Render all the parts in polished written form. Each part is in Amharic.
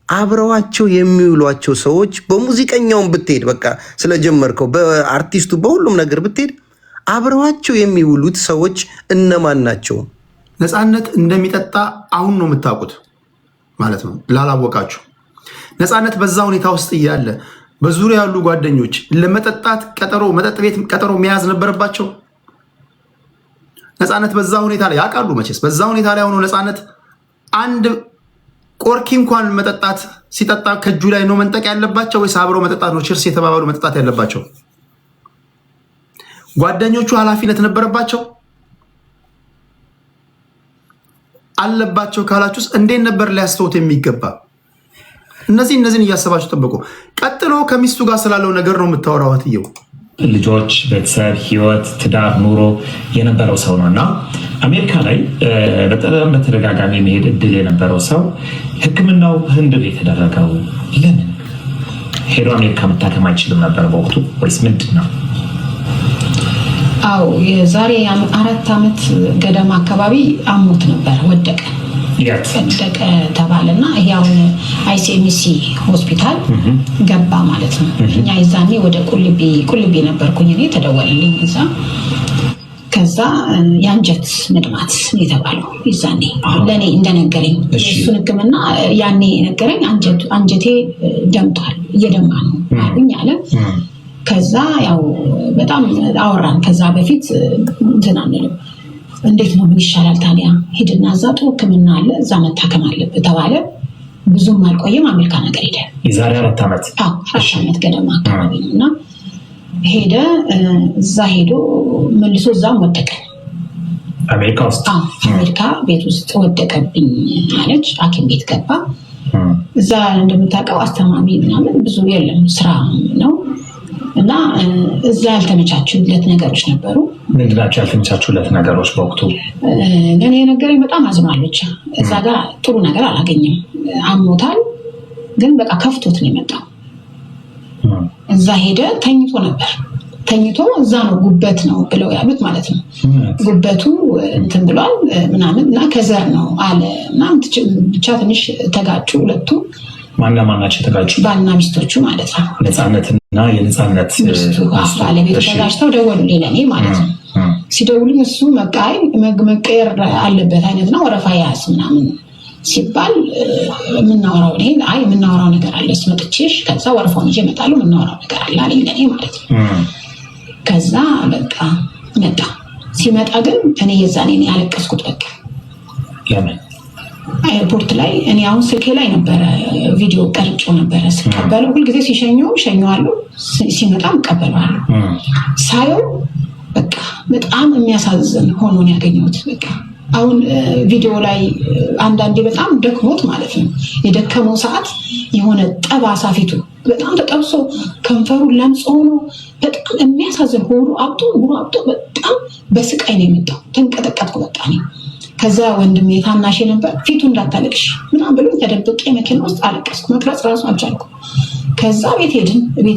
አብረዋቸው የሚውሏቸው ሰዎች በሙዚቀኛውን ብትሄድ በቃ ስለጀመርከው በአርቲስቱ በሁሉም ነገር ብትሄድ አብረዋቸው የሚውሉት ሰዎች እነማን ናቸው? ነፃነት እንደሚጠጣ አሁን ነው የምታውቁት ማለት ነው። ላላወቃችሁ ነፃነት በዛ ሁኔታ ውስጥ እያለ በዙሪያ ያሉ ጓደኞች ለመጠጣት ቀጠሮ መጠጥ ቤት ቀጠሮ መያዝ ነበረባቸው። ነፃነት በዛ ሁኔታ ላይ ያውቃሉ መቼስ። በዛ ሁኔታ ላይ ሆኖ ነፃነት አንድ ቆርኪ እንኳን መጠጣት ሲጠጣ ከእጁ ላይ ነው መንጠቅ ያለባቸው ወይስ አብረው መጠጣት ነው ችርስ የተባባሉ መጠጣት ያለባቸው? ጓደኞቹ ኃላፊነት ነበረባቸው አለባቸው ካላችሁስ እንዴት ነበር ሊያስተውት የሚገባ? እነዚህን እያሰባችሁ ጠብቁ። ቀጥሎ ከሚስቱ ጋር ስላለው ነገር ነው የምታወራው። አትየው ልጆች፣ ቤተሰብ፣ ህይወት፣ ትዳር፣ ኑሮ የነበረው ሰው ነው እና አሜሪካ ላይ በጣም በተደጋጋሚ መሄድ እድል የነበረው ሰው ሕክምናው ህንድ ነው የተደረገው። ለምን ሄዶ አሜሪካ መታከም አይችልም ነበር በወቅቱ ወይስ ምንድን ነው? አዎ የዛሬ 4 ዓመት ገደማ አካባቢ አሞት ነበር። ወደቀ ተባለና ያውን አይሲኤምሲ ሆስፒታል ገባ ማለት ነው። እኛ ይዛኔ ወደ ቁልቢ ነበርኩኝ እኔ። ተደወለልኝ እዛ። ከዛ የአንጀት መድማት የተባለው ይዛኔ ለእኔ እንደነገረኝ እሱን ህክምና ያኔ ነገረኝ። አንጀቴ ደምቷል፣ እየደማ ነው አሉኝ አለ። ከዛ ያው በጣም አወራን። ከዛ በፊት እንትን አንልም። እንዴት ነው ምን ይሻላል ታዲያ? ሂድና እዛ ጥሩ ህክምና አለ እዛ መታከም አለብህ ተባለ። ብዙም አልቆየም አሜሪካ ነገር ሄደ። የዛሬ 4 ዓመት 4 ዓመት ገደማ አካባቢ ነው እና ሄደ። እዛ ሄዶ መልሶ እዛም ወደቀ አሜሪካ ውስጥ። አሜሪካ ቤት ውስጥ ወደቀብኝ አለች። ሐኪም ቤት ገባ። እዛ እንደምታውቀው አስተማሚ ምናምን ብዙ የለም ስራ ነው እና እዛ ያልተመቻቹለት ነገሮች ነበሩ። ምንድናቸው ያልተመቻቹለት ነገሮች? በወቅቱ ለእኔ ነገረኝ። በጣም አዝኗለች። እዛ ጋር ጥሩ ነገር አላገኘም። አሞታል፣ ግን በቃ ከፍቶት ነው የመጣው። እዛ ሄደ። ተኝቶ ነበር። ተኝቶ እዛ ነው ጉበት ነው ብለው ያሉት ማለት ነው። ጉበቱ እንትን ብሏል ምናምን እና ከዘር ነው አለ ምናምን። ብቻ ትንሽ ተጋጩ ሁለቱ። ማናቸው የተጋጩ? ባልና ሚስቶቹ ማለት ነው። ነፃነትና የነፃነት ባለቤቱ ተጋጭተው ደወሉልኝ ለእኔ ማለት ነው። ሲደውሉኝ እሱ መቀየር አለበት አይነት ነው ወረፋ ያዝ ምናምን ሲባል የምናወራው ነገር አለ ስመጥቼሽ ከዛ ወረፋውን ይዤ እመጣለሁ የምናወራው ነገር አለ አለኝ ለእኔ ማለት ነው። ከዛ በቃ መጣ። ሲመጣ ግን እኔ የዛኔ ያለቀስኩት በቃ ለምን ኤርፖርት ላይ እኔ አሁን ስልኬ ላይ ነበረ ቪዲዮ ቀርጬው ነበረ። ስቀበለው ሁልጊዜ ሲሸኘዋለሁ፣ ሲመጣም እቀበለዋለሁ። ሳየው በቃ በጣም የሚያሳዝን ሆኖ ነው ያገኘሁት። በቃ አሁን ቪዲዮ ላይ አንዳንዴ በጣም ደክሞት ማለት ነው የደከመው ሰዓት የሆነ ጠባሳ ፊቱ በጣም ተጠብሶ ከንፈሩ ለምጾ ሆኖ በጣም የሚያሳዝን ሆኖ አብጦ በጣም በስቃይ ነው የመጣው። ተንቀጠቀጥኩ በቃ ነው። ከዛ ወንድሜ ታናሽ ነበር። ፊቱ እንዳታለቅሽ ምናምን ብሎ ተደብቄ መኪና ውስጥ አለቀስኩ። መቅረጽ ራሱ አልቻልኩ። ከዛ ቤት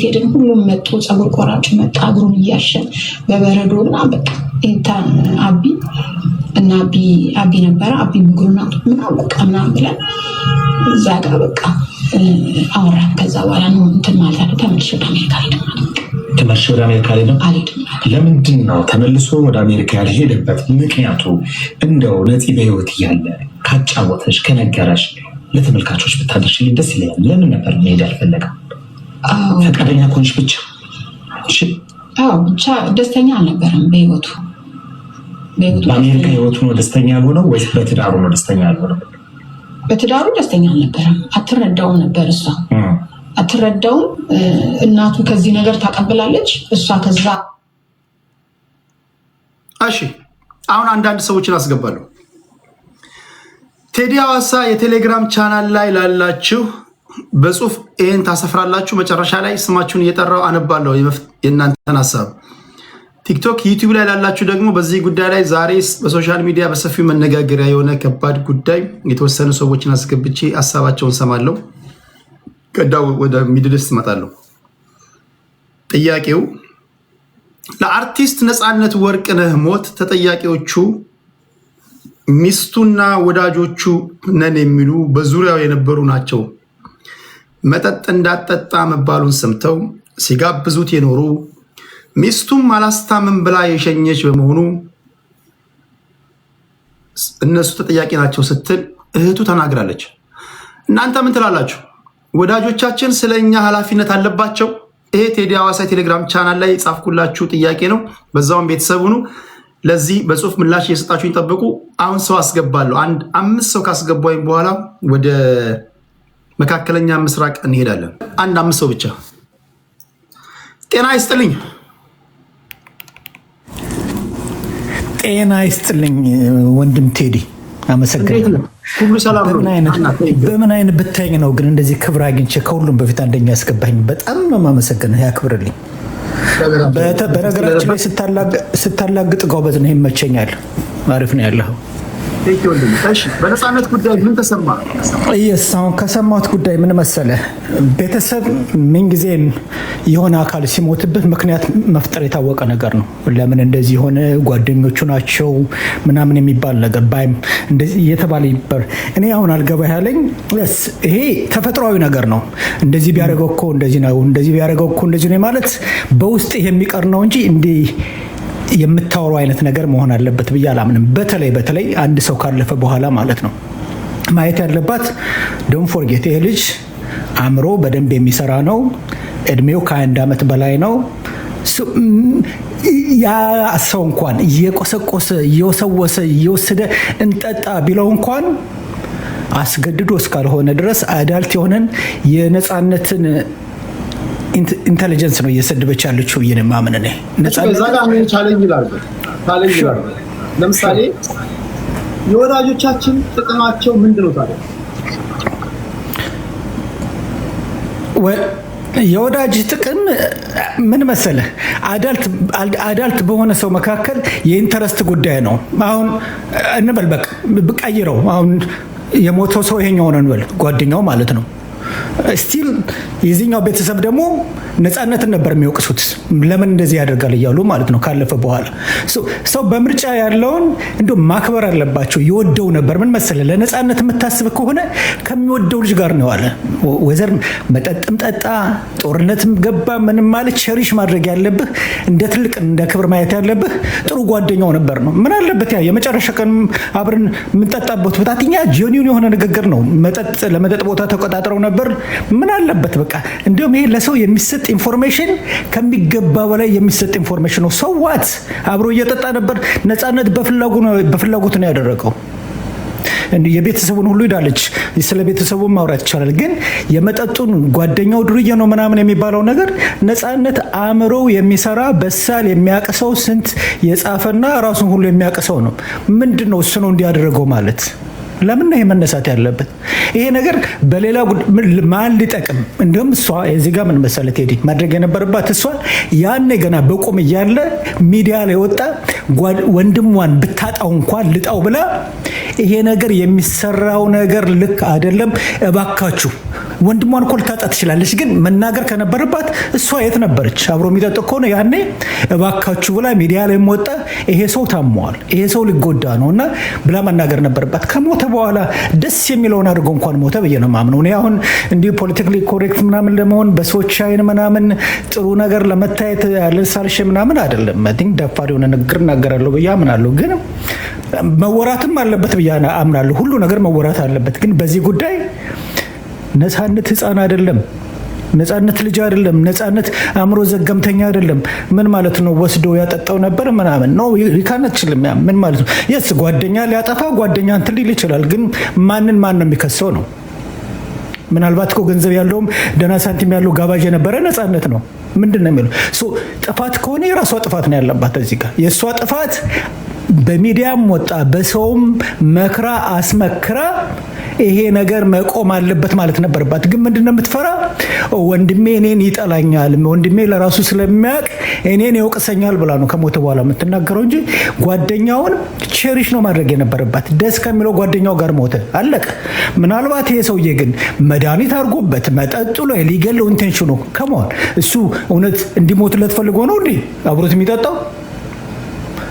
ሄድን። ሁሉም መጡ። ፀጉር ቆራጩ መጣ፣ እግሩን እያሸን በበረዶ ምናምን በቃ አቢ ነበረ። አቢ እግሩን ምናምን በቃ ምናምን ብለን እዛ ጋር በቃ አወራን። ከዛ በኋላ ነው እንትን ማለት አለ። ተመልሼ ወደ አሜሪካ ሄድን ማለት ነው። ተመልሶ ወደ አሜሪካ አልሄድም። ለምንድን ነው ተመልሶ ወደ አሜሪካ ያልሄደበት ምክንያቱ? እንደው ነፂ በህይወት እያለ ካጫወተሽ ከነገረሽ ለተመልካቾች ብታደርሽልኝ ደስ ይለኛል። ለምን ነበር መሄድ ያልፈለገው? ፈቃደኛ ኮንሽ ብቻ? ብቻ ደስተኛ አልነበረም በህይወቱ። በአሜሪካ ህይወቱ ነው ደስተኛ ያልሆነው ወይስ በትዳሩ ነው ደስተኛ ያልሆነው? በትዳሩ ደስተኛ አልነበረም። አትረዳውም ነበር እሷ አትረዳውም። እናቱ ከዚህ ነገር ታቀብላለች፣ እሷ ከዛ። እሺ አሁን አንዳንድ ሰዎችን አስገባለሁ። ቴዲ ሐዋሳ የቴሌግራም ቻናል ላይ ላላችሁ በጽሁፍ ይህን ታሰፍራላችሁ። መጨረሻ ላይ ስማችሁን እየጠራው አነባለሁ የእናንተን ሀሳብ። ቲክቶክ፣ ዩቲዩብ ላይ ላላችሁ ደግሞ በዚህ ጉዳይ ላይ ዛሬ በሶሻል ሚዲያ በሰፊው መነጋገሪያ የሆነ ከባድ ጉዳይ የተወሰኑ ሰዎችን አስገብቼ ሀሳባቸውን ሰማለሁ። ቀዳው ወደ ሚድልስት እመጣለሁ። ጥያቄው ለአርቲስት ነፃነት ወርቅነህ ሞት ተጠያቂዎቹ ሚስቱና ወዳጆቹ ነን የሚሉ በዙሪያው የነበሩ ናቸው። መጠጥ እንዳጠጣ መባሉን ሰምተው ሲጋብዙት የኖሩ ሚስቱም አላስታምም ብላ የሸኘች በመሆኑ እነሱ ተጠያቂ ናቸው ስትል እህቱ ተናግራለች። እናንተ ምን ትላላችሁ? ወዳጆቻችን ስለኛ ኃላፊነት አለባቸው? ይሄ ቴዲ ሐዋሳ ቴሌግራም ቻናል ላይ ጻፍኩላችሁ ጥያቄ ነው። በዛውም ቤተሰብ ሁኑ። ለዚህ በጽሁፍ ምላሽ እየሰጣችሁ ይጠብቁ። አሁን ሰው አስገባለሁ። 5 ሰው ካስገባኝ በኋላ ወደ መካከለኛ ምስራቅ እንሄዳለን። 5 ሰው ብቻ። ጤና ይስጥልኝ። ጤና ይስጥልኝ ወንድም ቴዲ፣ አመሰግናለሁ። ሁሉ ሰላም ነው? በምን አይነት ብታኝ ነው ግን እንደዚህ ክብር አግኝቼ ከሁሉም በፊት አንደኛ ያስገባኝ? በጣም ነው የማመሰግንህ፣ ያክብርልኝ። በነገራችን ላይ ስታላግጥ ጎበዝ ነው፣ ይመቸኛል። አሪፍ ነው ያለኸው። በነፃነት ጉዳይ ምን ተሰማ? አሁን ከሰማሁት ጉዳይ ምን መሰለህ፣ ቤተሰብ ምንጊዜም የሆነ አካል ሲሞትብህ ምክንያት መፍጠር የታወቀ ነገር ነው። ለምን እንደዚህ የሆነ ጓደኞቹ ናቸው ምናምን የሚባል ነገር ባይም እንደዚህ እየተባለ ይበር። እኔ አሁን አልገባ ያለኝ ይሄ ተፈጥሯዊ ነገር ነው። እንደዚህ ቢያደርገው እኮ እንደዚህ ነው፣ እንደዚህ ቢያደርገው እኮ እንደዚህ ነው ማለት በውስጥ የሚቀር ነው እንጂ እንዲህ የምታወሩ አይነት ነገር መሆን አለበት ብዬ አላምንም። በተለይ አንድ ሰው ካለፈ በኋላ ማለት ነው ማየት ያለባት። ዶንት ፎርጌት ይሄ ልጅ አእምሮ በደንብ የሚሰራ ነው። እድሜው ከ21 ዓመት በላይ ነው። ያ ሰው እንኳን እየቆሰቆሰ እየወሰወሰ እየወሰደ እንጠጣ ቢለው እንኳን አስገድዶ እስካልሆነ ድረስ አዳልት የሆነን የነፃነትን ኢንተለጀንስ ነው እየሰደበች ያለችው። የማምን ነኝ ለምሳሌ የወዳጆቻችን ጥቅማቸው ምንድን ነው ታዲያ? የወዳጅ ጥቅም ምን መሰለህ፣ አዳልት በሆነ ሰው መካከል የኢንተረስት ጉዳይ ነው። አሁን እንበል በቃ ብቀይረው፣ አሁን የሞተው ሰው ይሄኛው ነው እንበል፣ ጓደኛው ማለት ነው። ስቲል የዚህኛው ቤተሰብ ደግሞ ነፃነትን ነበር የሚወቅሱት። ለምን እንደዚህ ያደርጋል እያሉ ማለት ነው። ካለፈ በኋላ ሰው በምርጫ ያለውን እንደ ማክበር አለባቸው። ይወደው ነበር። ምን መሰለህ፣ ለነፃነት የምታስብ ከሆነ ከሚወደው ልጅ ጋር ነው አለ። ወዘር መጠጥም ጠጣ፣ ጦርነትም ገባ፣ ምንም ማለት ቸሪሽ ማድረግ ያለብህ እንደ ትልቅ እንደ ክብር ማየት ያለብህ ጥሩ ጓደኛው ነበር ነው። ምን አለበት ያ የመጨረሻ ቀን አብረን የምንጠጣበት በታትኛ ጂኒውን የሆነ ንግግር ነው። ለመጠጥ ቦታ ተቆጣጥረው ነበር። ምን አለበት በቃ። እንዲሁም ይሄ ለሰው የሚሰጥ ኢንፎርሜሽን ከሚገባ በላይ የሚሰጥ ኢንፎርሜሽን ነው። ሰው ዋት አብሮ እየጠጣ ነበር። ነፃነት በፍላጎት ነው ያደረገው። የቤተሰቡን ሁሉ ሄዳለች። ስለ ቤተሰቡ ማውራት ይቻላል። ግን የመጠጡን ጓደኛው ዱርዬ ነው ምናምን የሚባለው ነገር ነፃነት አእምሮው የሚሰራ በሳል የሚያቅሰው ስንት የጻፈና ራሱን ሁሉ የሚያቅሰው ነው። ምንድን ነው እሱ ነው እንዲያደረገው ማለት? ለምን ነው መነሳት ያለበት? ይሄ ነገር በሌላ ማን ሊጠቅም? እንደውም እሷ እዚህ ጋር ምን መሰለት ቴዲ ማድረግ የነበረባት እሷ ያኔ ገና በቁም እያለ ሚዲያ ላይ ወጣ ወንድሟን ብታጣው እንኳን ልጣው ብላ ይሄ ነገር የሚሰራው ነገር ልክ አይደለም፣ እባካችሁ ወንድሟን እኮ ልታጣ ትችላለች። ግን መናገር ከነበረባት እሷ የት ነበረች? አብሮ የሚጠጥ ከሆነ ያኔ እባካችሁ ብላ ሚዲያ ላይ ወጣ ይሄ ሰው ታሟል፣ ይሄ ሰው ሊጎዳ ነው እና ብላ መናገር ነበረባት። ከሞተ በኋላ ደስ የሚለውን አድርጎ እንኳን ሞተ ብዬ ነው የማምነው። እኔ አሁን እንዲሁ ፖለቲካሊ ኮሬክት ምናምን ለመሆን በሰዎች አይን ምናምን ጥሩ ነገር ለመታየት ያለሳልሽ ምናምን አይደለም። አይ ቲንክ ደፋር የሆነ ንግግር እናገራለሁ ብዬ አምናለሁ። ግን መወራትም አለበት ብዬ አምናለሁ። ሁሉ ነገር መወራት አለበት። ግን በዚህ ጉዳይ ነፃነት ህፃን አይደለም። ነፃነት ልጅ አይደለም። ነፃነት አእምሮ ዘገምተኛ አይደለም። ምን ማለት ነው? ወስዶ ያጠጣው ነበር ምናምን ነው ሪካነት ችልም ያ ምን ማለት ነው? የስ ጓደኛ ሊያጠፋ ጓደኛ እንትን ሊል ይችላል። ግን ማን ነው የሚከሰው ነው? ምናልባት እኮ ገንዘብ ያለውም ደህና ሳንቲም ያለው ጋባዥ የነበረ ነፃነት ነው። ምንድን ነው የሚለው? ጥፋት ከሆነ የራሷ ጥፋት ነው ያለባት። እዚህ ጋር የእሷ ጥፋት በሚዲያም ወጣ በሰውም መክራ አስመክራ ይሄ ነገር መቆም አለበት ማለት ነበረባት። ግን ምንድነው የምትፈራ? ወንድሜ እኔን ይጠላኛል፣ ወንድሜ ለራሱ ስለሚያውቅ እኔን ይወቅሰኛል ብላ ነው ከሞተ በኋላ የምትናገረው እንጂ ጓደኛውን ቼሪሽ ነው ማድረግ የነበረባት። ደስ ከሚለው ጓደኛው ጋር ሞተ፣ አለቀ። ምናልባት ይሄ ሰውዬ ግን መድኃኒት አድርጎበት መጠጡ ላይ ሊገለው ኢንቴንሽኑ ከመሆን እሱ እውነት እንዲሞትለት ፈልጎ ነው እንዴ አብሮት የሚጠጣው?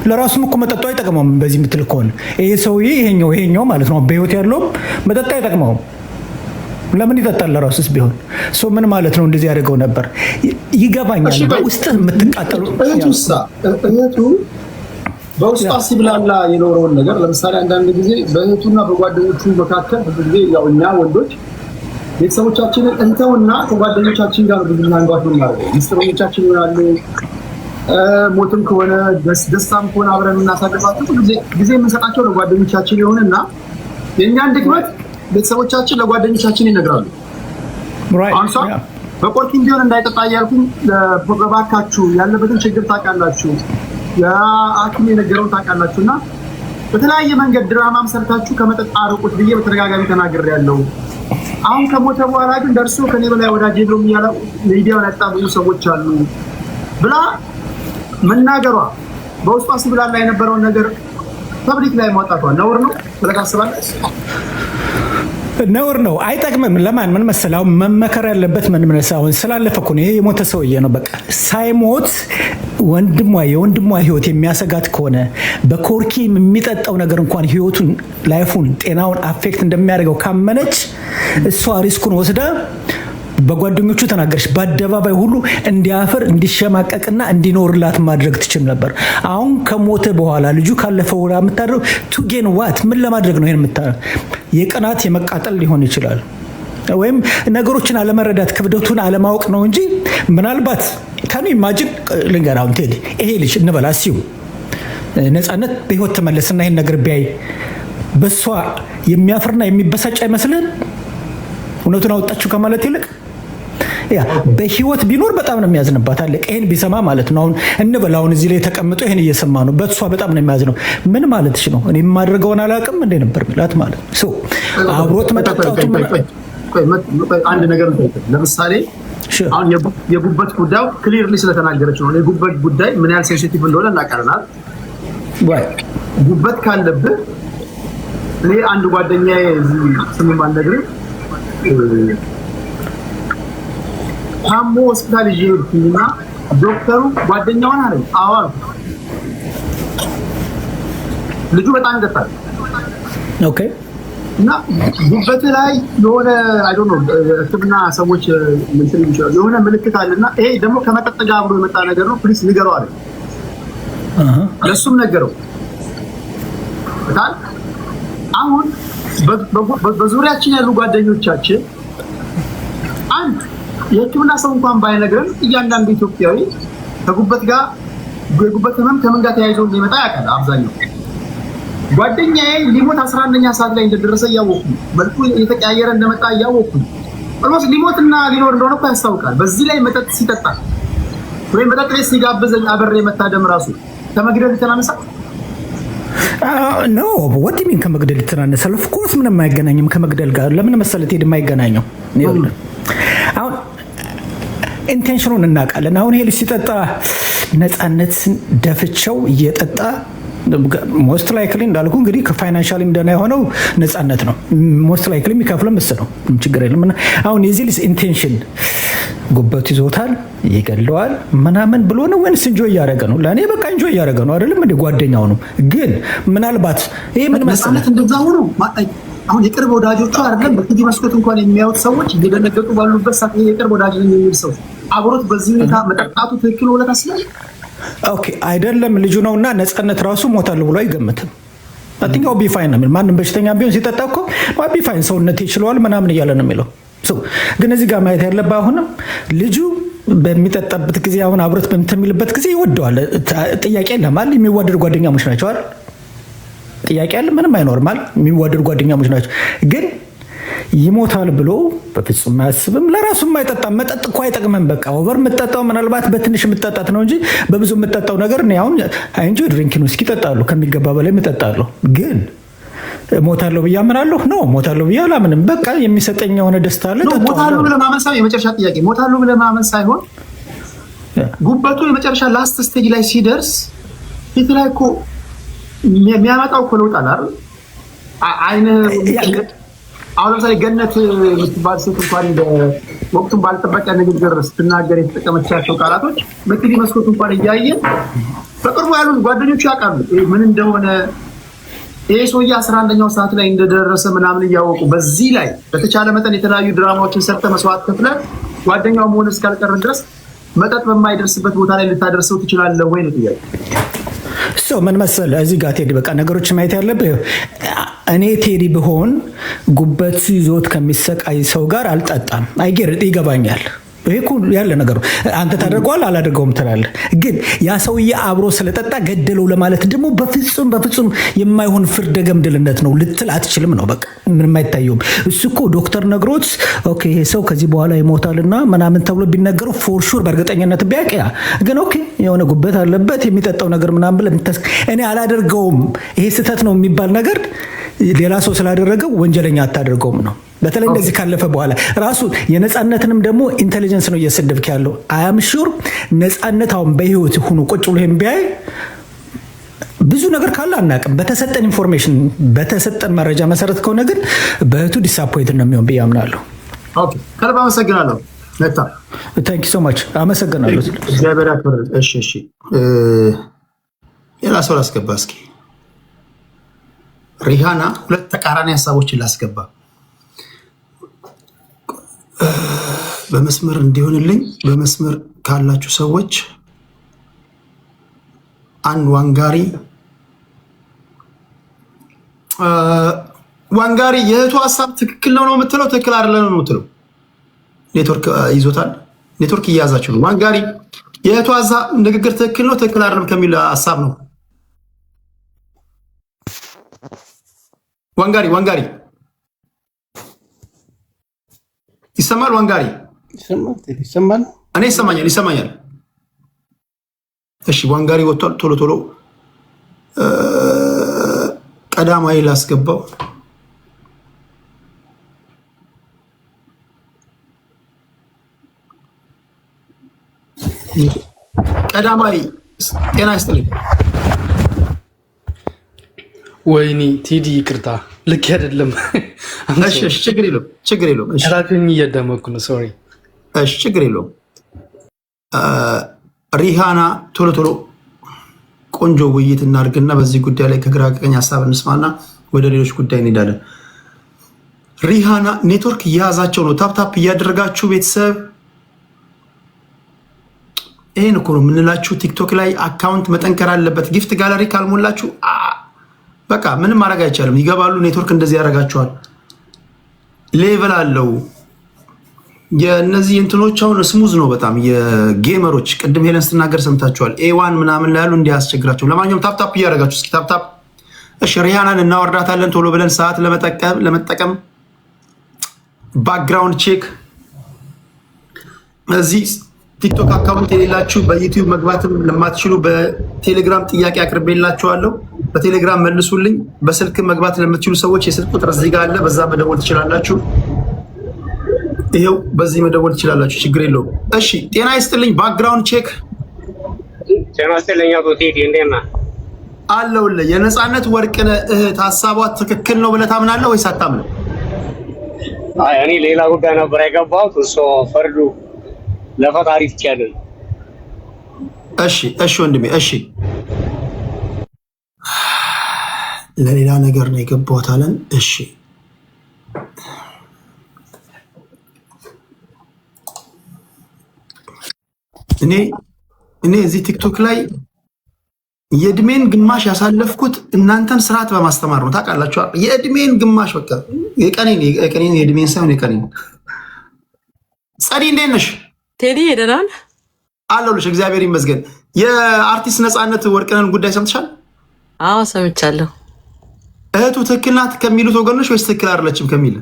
ለራሱም እኮ መጠጡ አይጠቅመውም። በዚህ ምትል ከሆነ ይሄ ሰውዬ ይሄኛው ማለት ነው በህይወት ያለውም መጠጡ አይጠቅመውም። ለምን ይጠጣል? ለራሱስ ቢሆን ሶ ምን ማለት ነው? እንደዚህ ያደርገው ነበር። ይገባኛል። በውስጥ የምትቃጠሉ እህቱ በውስጧ ሲብላላ የኖረውን ነገር ለምሳሌ አንዳንድ ጊዜ በእህቱና በጓደኞቹ መካከል ብዙ ጊዜ ያው እኛ ወንዶች ቤተሰቦቻችንን እንተውና ከጓደኞቻችን ጋር ብዙ አንጓት ነው ማለት ነው። ሚስጥሮቻችን ይሆናሉ። ሞትም ከሆነ ደስታም ከሆነ አብረን እናሳልፋቸው ጊዜ የምንሰጣቸው ለጓደኞቻችን ይሆንና የእኛን ድክመት ቤተሰቦቻችን ለጓደኞቻችን ይነግራሉ። በቆርኪም ቢሆን እንዳይጠጣ እያልኩኝ በባካችሁ ያለበትን ችግር ታውቃላችሁ፣ የሐኪም የነገረውን ታውቃላችሁ እና በተለያየ መንገድ ድራማም ሰርታችሁ ከመጠጥ አርቁት ብዬ በተደጋጋሚ ተናግሬያለሁ። አሁን ከሞተ በኋላ ግን ደርሶ ከኔ በላይ ወዳጅ የለውም እያለ ሚዲያውን ያጣ ብዙ ሰዎች አሉ ብላ መናገሯ በውስጧ ሲብላላ የነበረውን ነገር ፐብሊክ ላይ ማውጣቷ ነውር ነው ብለህ ታስባለህ? ነውር ነው፣ አይጠቅምም። ለማን ምን መሰለህ፣ አሁን መመከር ያለበት ምን መሰለህ፣ አሁን ስላለፈ እኮ ነው። ይሄ የሞተ ሰውዬ ነው። በቃ ሳይሞት የወንድሟ ህይወት የሚያሰጋት ከሆነ በኮርኪ የሚጠጣው ነገር እንኳን ህይወቱን፣ ላይፉን፣ ጤናውን አፌክት እንደሚያደርገው ካመነች እሷ ሪስኩን ወስዳ በጓደኞቹ ተናገረች። በአደባባይ ሁሉ እንዲያፈር እንዲሸማቀቅና እንዲኖርላት ማድረግ ትችል ነበር። አሁን ከሞተ በኋላ ልጁ ካለፈ በኋላ የምታደርገው ቱጌን ዋት ምን ለማድረግ ነው? ይሄን የቅናት የመቃጠል ሊሆን ይችላል፣ ወይም ነገሮችን አለመረዳት ክብደቱን አለማወቅ ነው እንጂ ምናልባት ከኑ ኢማጂን ልንገራውን ቴዲ ይሄ ልጅ እንበላ ሲው ነፃነት በህይወት ተመለስና ይሄን ነገር ቢያይ በሷ የሚያፍርና የሚበሳጭ አይመስልህም? እውነቱን አወጣችሁ ከማለት ይልቅ ያ በህይወት ቢኖር በጣም ነው የሚያዝንባት። አለቀ። ይሄን ቢሰማ ማለት ነው። አሁን እንበል አሁን እዚህ ላይ ተቀምጦ ይሄን እየሰማ ነው። በሷ በጣም ነው የሚያዝነው። ምን ማለትሽ ነው? እኔ የማደርገውን አላውቅም እንደ ነበር ሚላት ማለት ነው። ሶ አብሮት መጠጣቱ አንድ ነገር ነው። ለምሳሌ አሁን የጉበት ጉዳይ ክሊርሊ ስለተናገረች ነው። የጉበት ጉዳይ ምን ያህል ሴንሲቲቭ እንደሆነ እናቀርናል። ጉበት ካለብህ እኔ አንድ ጓደኛዬ ስሙን ባልነግርህ ታሞ ሆስፒታል ይዤ ሄድኩኝና ዶክተሩ ጓደኛውን አለኝ። አዎ ልጁ በጣም ይጠጣል። ኦኬ። እና ጉበት ላይ የሆነ አይ ዶንት ኖ ሕክምና ሰዎች ምን ይችላል የሆነ ምልክት አለና ይሄ ደግሞ ከመጠጥ ጋር አብሮ የመጣ ነገር ነው፣ ፕሊስ ንገረው አለ። ለሱም ነገረው። አሁን በዙሪያችን ያሉ ጓደኞቻችን አንድ የሕክምና ሰው እንኳን ባይነግረን እያንዳንዱ ኢትዮጵያዊ ከጉበት ጋር የጉበት ህመም ከምን ጋር ተያይዞ እንደሚመጣ ያውቃል። አብዛኛው ጓደኛዬ ሊሞት 11ኛ ሰዓት ላይ እንደደረሰ እያወቅሁ መልኩ የተቀያየረ እንደመጣ እያወቅሁ ኦልሞስት ሊሞትና ሊኖር እንደሆነ እኮ ያስታውቃል። በዚህ ላይ መጠጥ ሲጠጣ ወይም መጠጥ ቤት ሲጋብዘኝ አብሬ መታደም ራሱ ከመግደል የተናነሳ ኖ ወዲ ሚን ከመግደል የተናነሳል። ኦፍ ኮርስ ምንም አይገናኝም ከመግደል ጋር። ለምን መሰለት ሄድ የማይገናኘው አሁን ኢንቴንሽኑን እናውቃለን። አሁን ይሄ ልጅ ሲጠጣ ነፃነትን ደፍቸው እየጠጣ ሞስት ላይክሊ እንዳልኩ እንግዲህ ከፋይናንሻሊ እንደና የሆነው ነፃነት ነው። ሞስት ላይክሊ የሚከፍለው ምስ ነው፣ ችግር የለም። አሁን የዚህ ልጅ ኢንቴንሽን ጉበቱ ይዞታል ይገለዋል ምናምን ብሎ ነው ወይንስ እንጆ እያደረገ ነው? ለእኔ በቃ እንጆ እያደረገ ነው አይደለም እንደ ጓደኛው ነው። ግን ምናልባት ይሄ ምን መሰለህ እንደዛ ሆኖ አሁን የቅርብ ወዳጆቹ አይደለም በቲቪ መስኮት እንኳን የሚያዩት ሰዎች እየደነገጡ ባሉበት ሰዓት የቅርብ ወዳጅ ነው የሚል ሰው አብሮት በዚህ ሁኔታ መጠጣቱ ትክክል ነው ለታስላል? ኦኬ አይደለም ልጁ ነውና ነፃነት ራሱ ሞታለሁ ብሎ አይገምትም። አጥኛው ቢፋይን ነው የሚል ማንም በሽተኛ ቢሆን ሲጠጣ እኮ ቢፋይን ሰውነት ይችላል ምናምን እያለ ነው የሚለው። ግን እዚህ ጋር ማየት ያለብህ አሁንም ልጁ በሚጠጣበት ጊዜ አሁን አብሮት በሚልበት ጊዜ ይወደዋል። ጥያቄ ለማል የሚዋደድ ጓደኛሞች ናቸው አይደል? ጥያቄ አለ ምንም አይኖርማል። የሚዋደድ ጓደኛሞች ናቸው። ግን ይሞታል ብሎ በፍጹም አያስብም። ለራሱም አይጠጣም። መጠጥ እኮ አይጠቅምም። በቃ ኦቨር የምጠጣው ምናልባት በትንሽ የምጠጣት ነው እንጂ በብዙ የምጠጣው ነገር እኔ አሁን እንጂ ድሪንኪንግ ውስኪ እጠጣሉ ከሚገባ በላይ እጠጣለሁ። ግን ሞታለሁ ብዬ አምናለሁ ነው ሞታለሁ ብዬ አላምንም። በቃ የሚሰጠኝ የሆነ ደስታ አለ። ሞታለሁ ብለህ ማመን ሳይሆን የመጨረሻ ጥያቄ ሞታለሁ ብለህ ማመን ሳይሆን ጉበቱ የመጨረሻ ላስት ስቴጅ ላይ ሲደርስ ፊት ላይ እኮ የሚያመጣው እኮ ለውጥ አለ አይደል? አሁን ለምሳሌ ገነት የምትባል ሴት እንኳን ወቅቱን ባልጠበቀ ንግግር ስትናገር የተጠቀመቻቸው ቃላቶች በቲቪ መስኮት እንኳን እያየን በቅርቡ ያሉት ጓደኞቹ ያውቃሉ ምን እንደሆነ ይሄ ሰውዬ 11ኛው ሰዓት ላይ እንደደረሰ ምናምን እያወቁ በዚህ ላይ በተቻለ መጠን የተለያዩ ድራማዎችን ሰርተ መስዋዕት ከፍለ ጓደኛው መሆን እስካልቀረ ድረስ መጠጥ በማይደርስበት ቦታ ላይ ልታደርሰው ትችላለህ ወይ ነው ጥያቄ። ምን መሰለህ እዚህ ጋር ቴዲ በቃ ነገሮች ማየት ያለብህ እኔ ቴዲ ብሆን ጉበት ይዞት ከሚሰቃይ ሰው ጋር አልጠጣም። አይገርጥ ይገባኛል። ይሄ ያለ ነገር አንተ ታደርገዋል አላደርገውም ትላለህ። ግን ያ ሰውዬ አብሮ ስለጠጣ ገደለው ለማለት ደግሞ በፍጹም የማይሆን ፍርደ ገምድልነት ነው ልትል አትችልም ነው በቃ ምንም አይታየውም። እሱ እኮ ዶክተር ነግሮት ኦኬ ይሄ ሰው ከዚህ በኋላ ይሞታልና ምናምን ተብሎ ቢነገረው ፎር ሹር በእርግጠኝነት ቢያውቅ ግን ኦኬ የሆነ ጉበት አለበት የሚጠጣው ነገር ምናምን ብለህ እኔ አላደርገውም ይሄ ስህተት ነው የሚባል ነገር ሌላ ሰው ስላደረገው ወንጀለኛ አታደርገውም ነው። በተለይ እንደዚህ ካለፈ በኋላ ራሱ የነፃነትንም ደግሞ ኢንተለጀንስ ነው እየሰደብክ ያለው። አያም ሹር ነፃነት አሁን በህይወት ሆኖ ቁጭ ብሎ ይሄን ቢያይ ብዙ ነገር ካለ አናውቅም። በተሰጠን ኢንፎርሜሽን በተሰጠን መረጃ መሰረት ከሆነ ግን በእህቱ ዲስአፖይንት ነው የሚሆን ብዬ አምናለሁ። ኦኬ ከልብ አመሰግናለሁ። ነታ ታንክ ዩ ሶ ማች አመሰግናለሁ። እግዚአብሔር ያክብር። እሺ ሌላ ሰው ላስገባ እስኪ። ሪሃና ሁለት ተቃራኒ ሀሳቦችን ላስገባ በመስመር እንዲሆንልኝ። በመስመር ካላችሁ ሰዎች አንድ ዋንጋሪ የእህቱ ሀሳብ ትክክል ነው የምትለው ትክክል አይደለም ነው የምትለው? ኔትወርክ ይዞታል። ኔትወርክ እያያዛችሁ ነው። ዋንጋሪ የእህቱ ሀሳብ ንግግር ትክክል ነው ትክክል አይደለም ከሚል ሀሳብ ነው። ዋንጋሪ ይሰማል? ዋንጋሪ ይሰማል? እኔ ይሰማኛል። እሺ ዋንጋሪ ወጥቷል። ቶሎ ቀዳማዊ ላስገባው። ቀዳማዊ ጤና ይስጥልኝ። ወይኔ ቴዲ ይቅርታ፣ ልክ አይደለም። እሺ ችግር የለውም። እሺ ራክኝ እያዳመኩ ነው። ሶሪ። እሺ ችግር የለውም። ሪሃና ቶሎ ቆንጆ ውይይት እናድርግና በዚህ ጉዳይ ላይ ከግራ ቀኝ ሀሳብ እንስማና ወደ ሌሎች ጉዳይ እንሄዳለን። ሪሃና ኔትወርክ እየያዛቸው ነው። ታፕታፕ እያደረጋችሁ ቤተሰብ ይሄን እኮ ነው የምንላችሁ። ቲክቶክ ላይ አካውንት መጠንከር አለበት። ጊፍት ጋለሪ ካልሞላችሁ በቃ ምንም ማድረግ አይቻልም። ይገባሉ። ኔትወርክ እንደዚህ ያደርጋቸዋል። ሌቭል አለው። የእነዚህ እንትኖች አሁን ስሙዝ ነው በጣም የጌመሮች ቅድም ሄለን ስትናገር ሰምታችኋል። ኤዋን ምናምን ላይ ያሉ እንዲያስቸግራቸው። ለማንኛውም ታፕታፕ እያደረጋችሁ እስኪ ታፕታፕ። እሺ ሪሃናን እናወርዳታለን ቶሎ ብለን ሰዓት ለመጠቀም ባክግራውንድ ቼክ። እዚህ ቲክቶክ አካውንት የሌላችሁ በዩቲዩብ መግባትም ለማትችሉ በቴሌግራም ጥያቄ አቅርቤላችኋለሁ። በቴሌግራም መልሱልኝ። በስልክ መግባት ለምትችሉ ሰዎች የስልክ ቁጥር እዚህ ጋር አለ። በዛ መደወል ትችላላችሁ። ይሄው በዚህ መደወል ትችላላችሁ። ችግር የለውም። እሺ ጤና ይስጥልኝ። ባክግራውንድ ቼክ። ጤና ይስጥልኝ አቶ ቴዲ እንዴት ነህ? አለሁልህ። የነፃነት ወርቅነህ እህት ሀሳቧ ትክክል ነው ብለህ ታምናለህ ወይስ አታምንም? አይ እኔ ሌላ ጉዳይ ነበር የገባሁት። እሱ ፈርዱ ለፈጣሪ ትቻለን። እሺ ወንድሜ እሺ። ለሌላ ነገር ነው የገባሁት አለን። እሺ እኔ እዚህ ቲክቶክ ላይ የእድሜን ግማሽ ያሳለፍኩት እናንተን ስርዓት በማስተማር ነው። ታውቃላችሁ፣ የእድሜን ግማሽ በቃ የቀኔን የእድሜን ሳይሆን የቀኔን። ጸዲ እንዴት ነሽ? ቴዲ ሄደናል አለሁልሽ። እግዚአብሔር ይመስገን። የአርቲስት ነፃነት ወርቅነህን ጉዳይ ሰምተሻል? አዎ ሰምቻለሁ። እህቱ ትክክል ናት ከሚሉት ወገኖች ወይስ ትክክል አይደለችም ከሚል?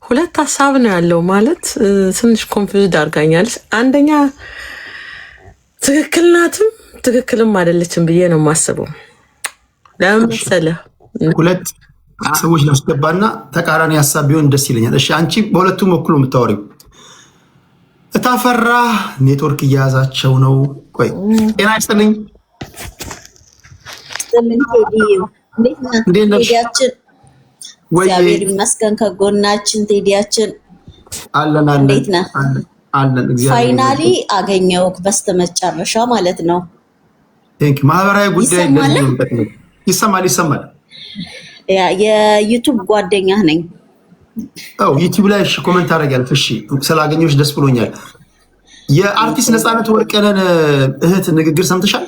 ሁለት ሀሳብ ነው ያለው። ማለት ትንሽ ኮንፊውዝድ አድርጋኛለች። አንደኛ ትክክል ናትም ትክክልም አይደለችም ብዬ ነው የማስበው። ለምን መሰለህ? ሁለት ሰዎች ላስገባና ተቃራኒ ሀሳብ ቢሆን ደስ ይለኛል። እሺ አንቺ በሁለቱም በኩል የምታወሪው እታፈራ ኔትወርክ እያያዛቸው ነው። ቆይ ጤና ይስጥልኝ። እንዴት ነሽ? እግዚአብሔር ይመስገን ከጎናችን ቴዲያችን አለን። እንዴት ነህ? አለን። ፋይናሊ አገኘሁህ በስተመጨረሻ ማለት ነው። ቴንክ ማህበራዊ ጉዳይ ይሰማል። የዩቲዩብ ጓደኛ ነኝ። ዩቲዩብ ላይ እሺ፣ ኮሜንት አደርጋለሁ። እሺ፣ ስላገኘሁሽ ደስ ብሎኛል። የአርቲስት ነፃነት ወርቅነህን እህት ንግግር ሰምተሻል?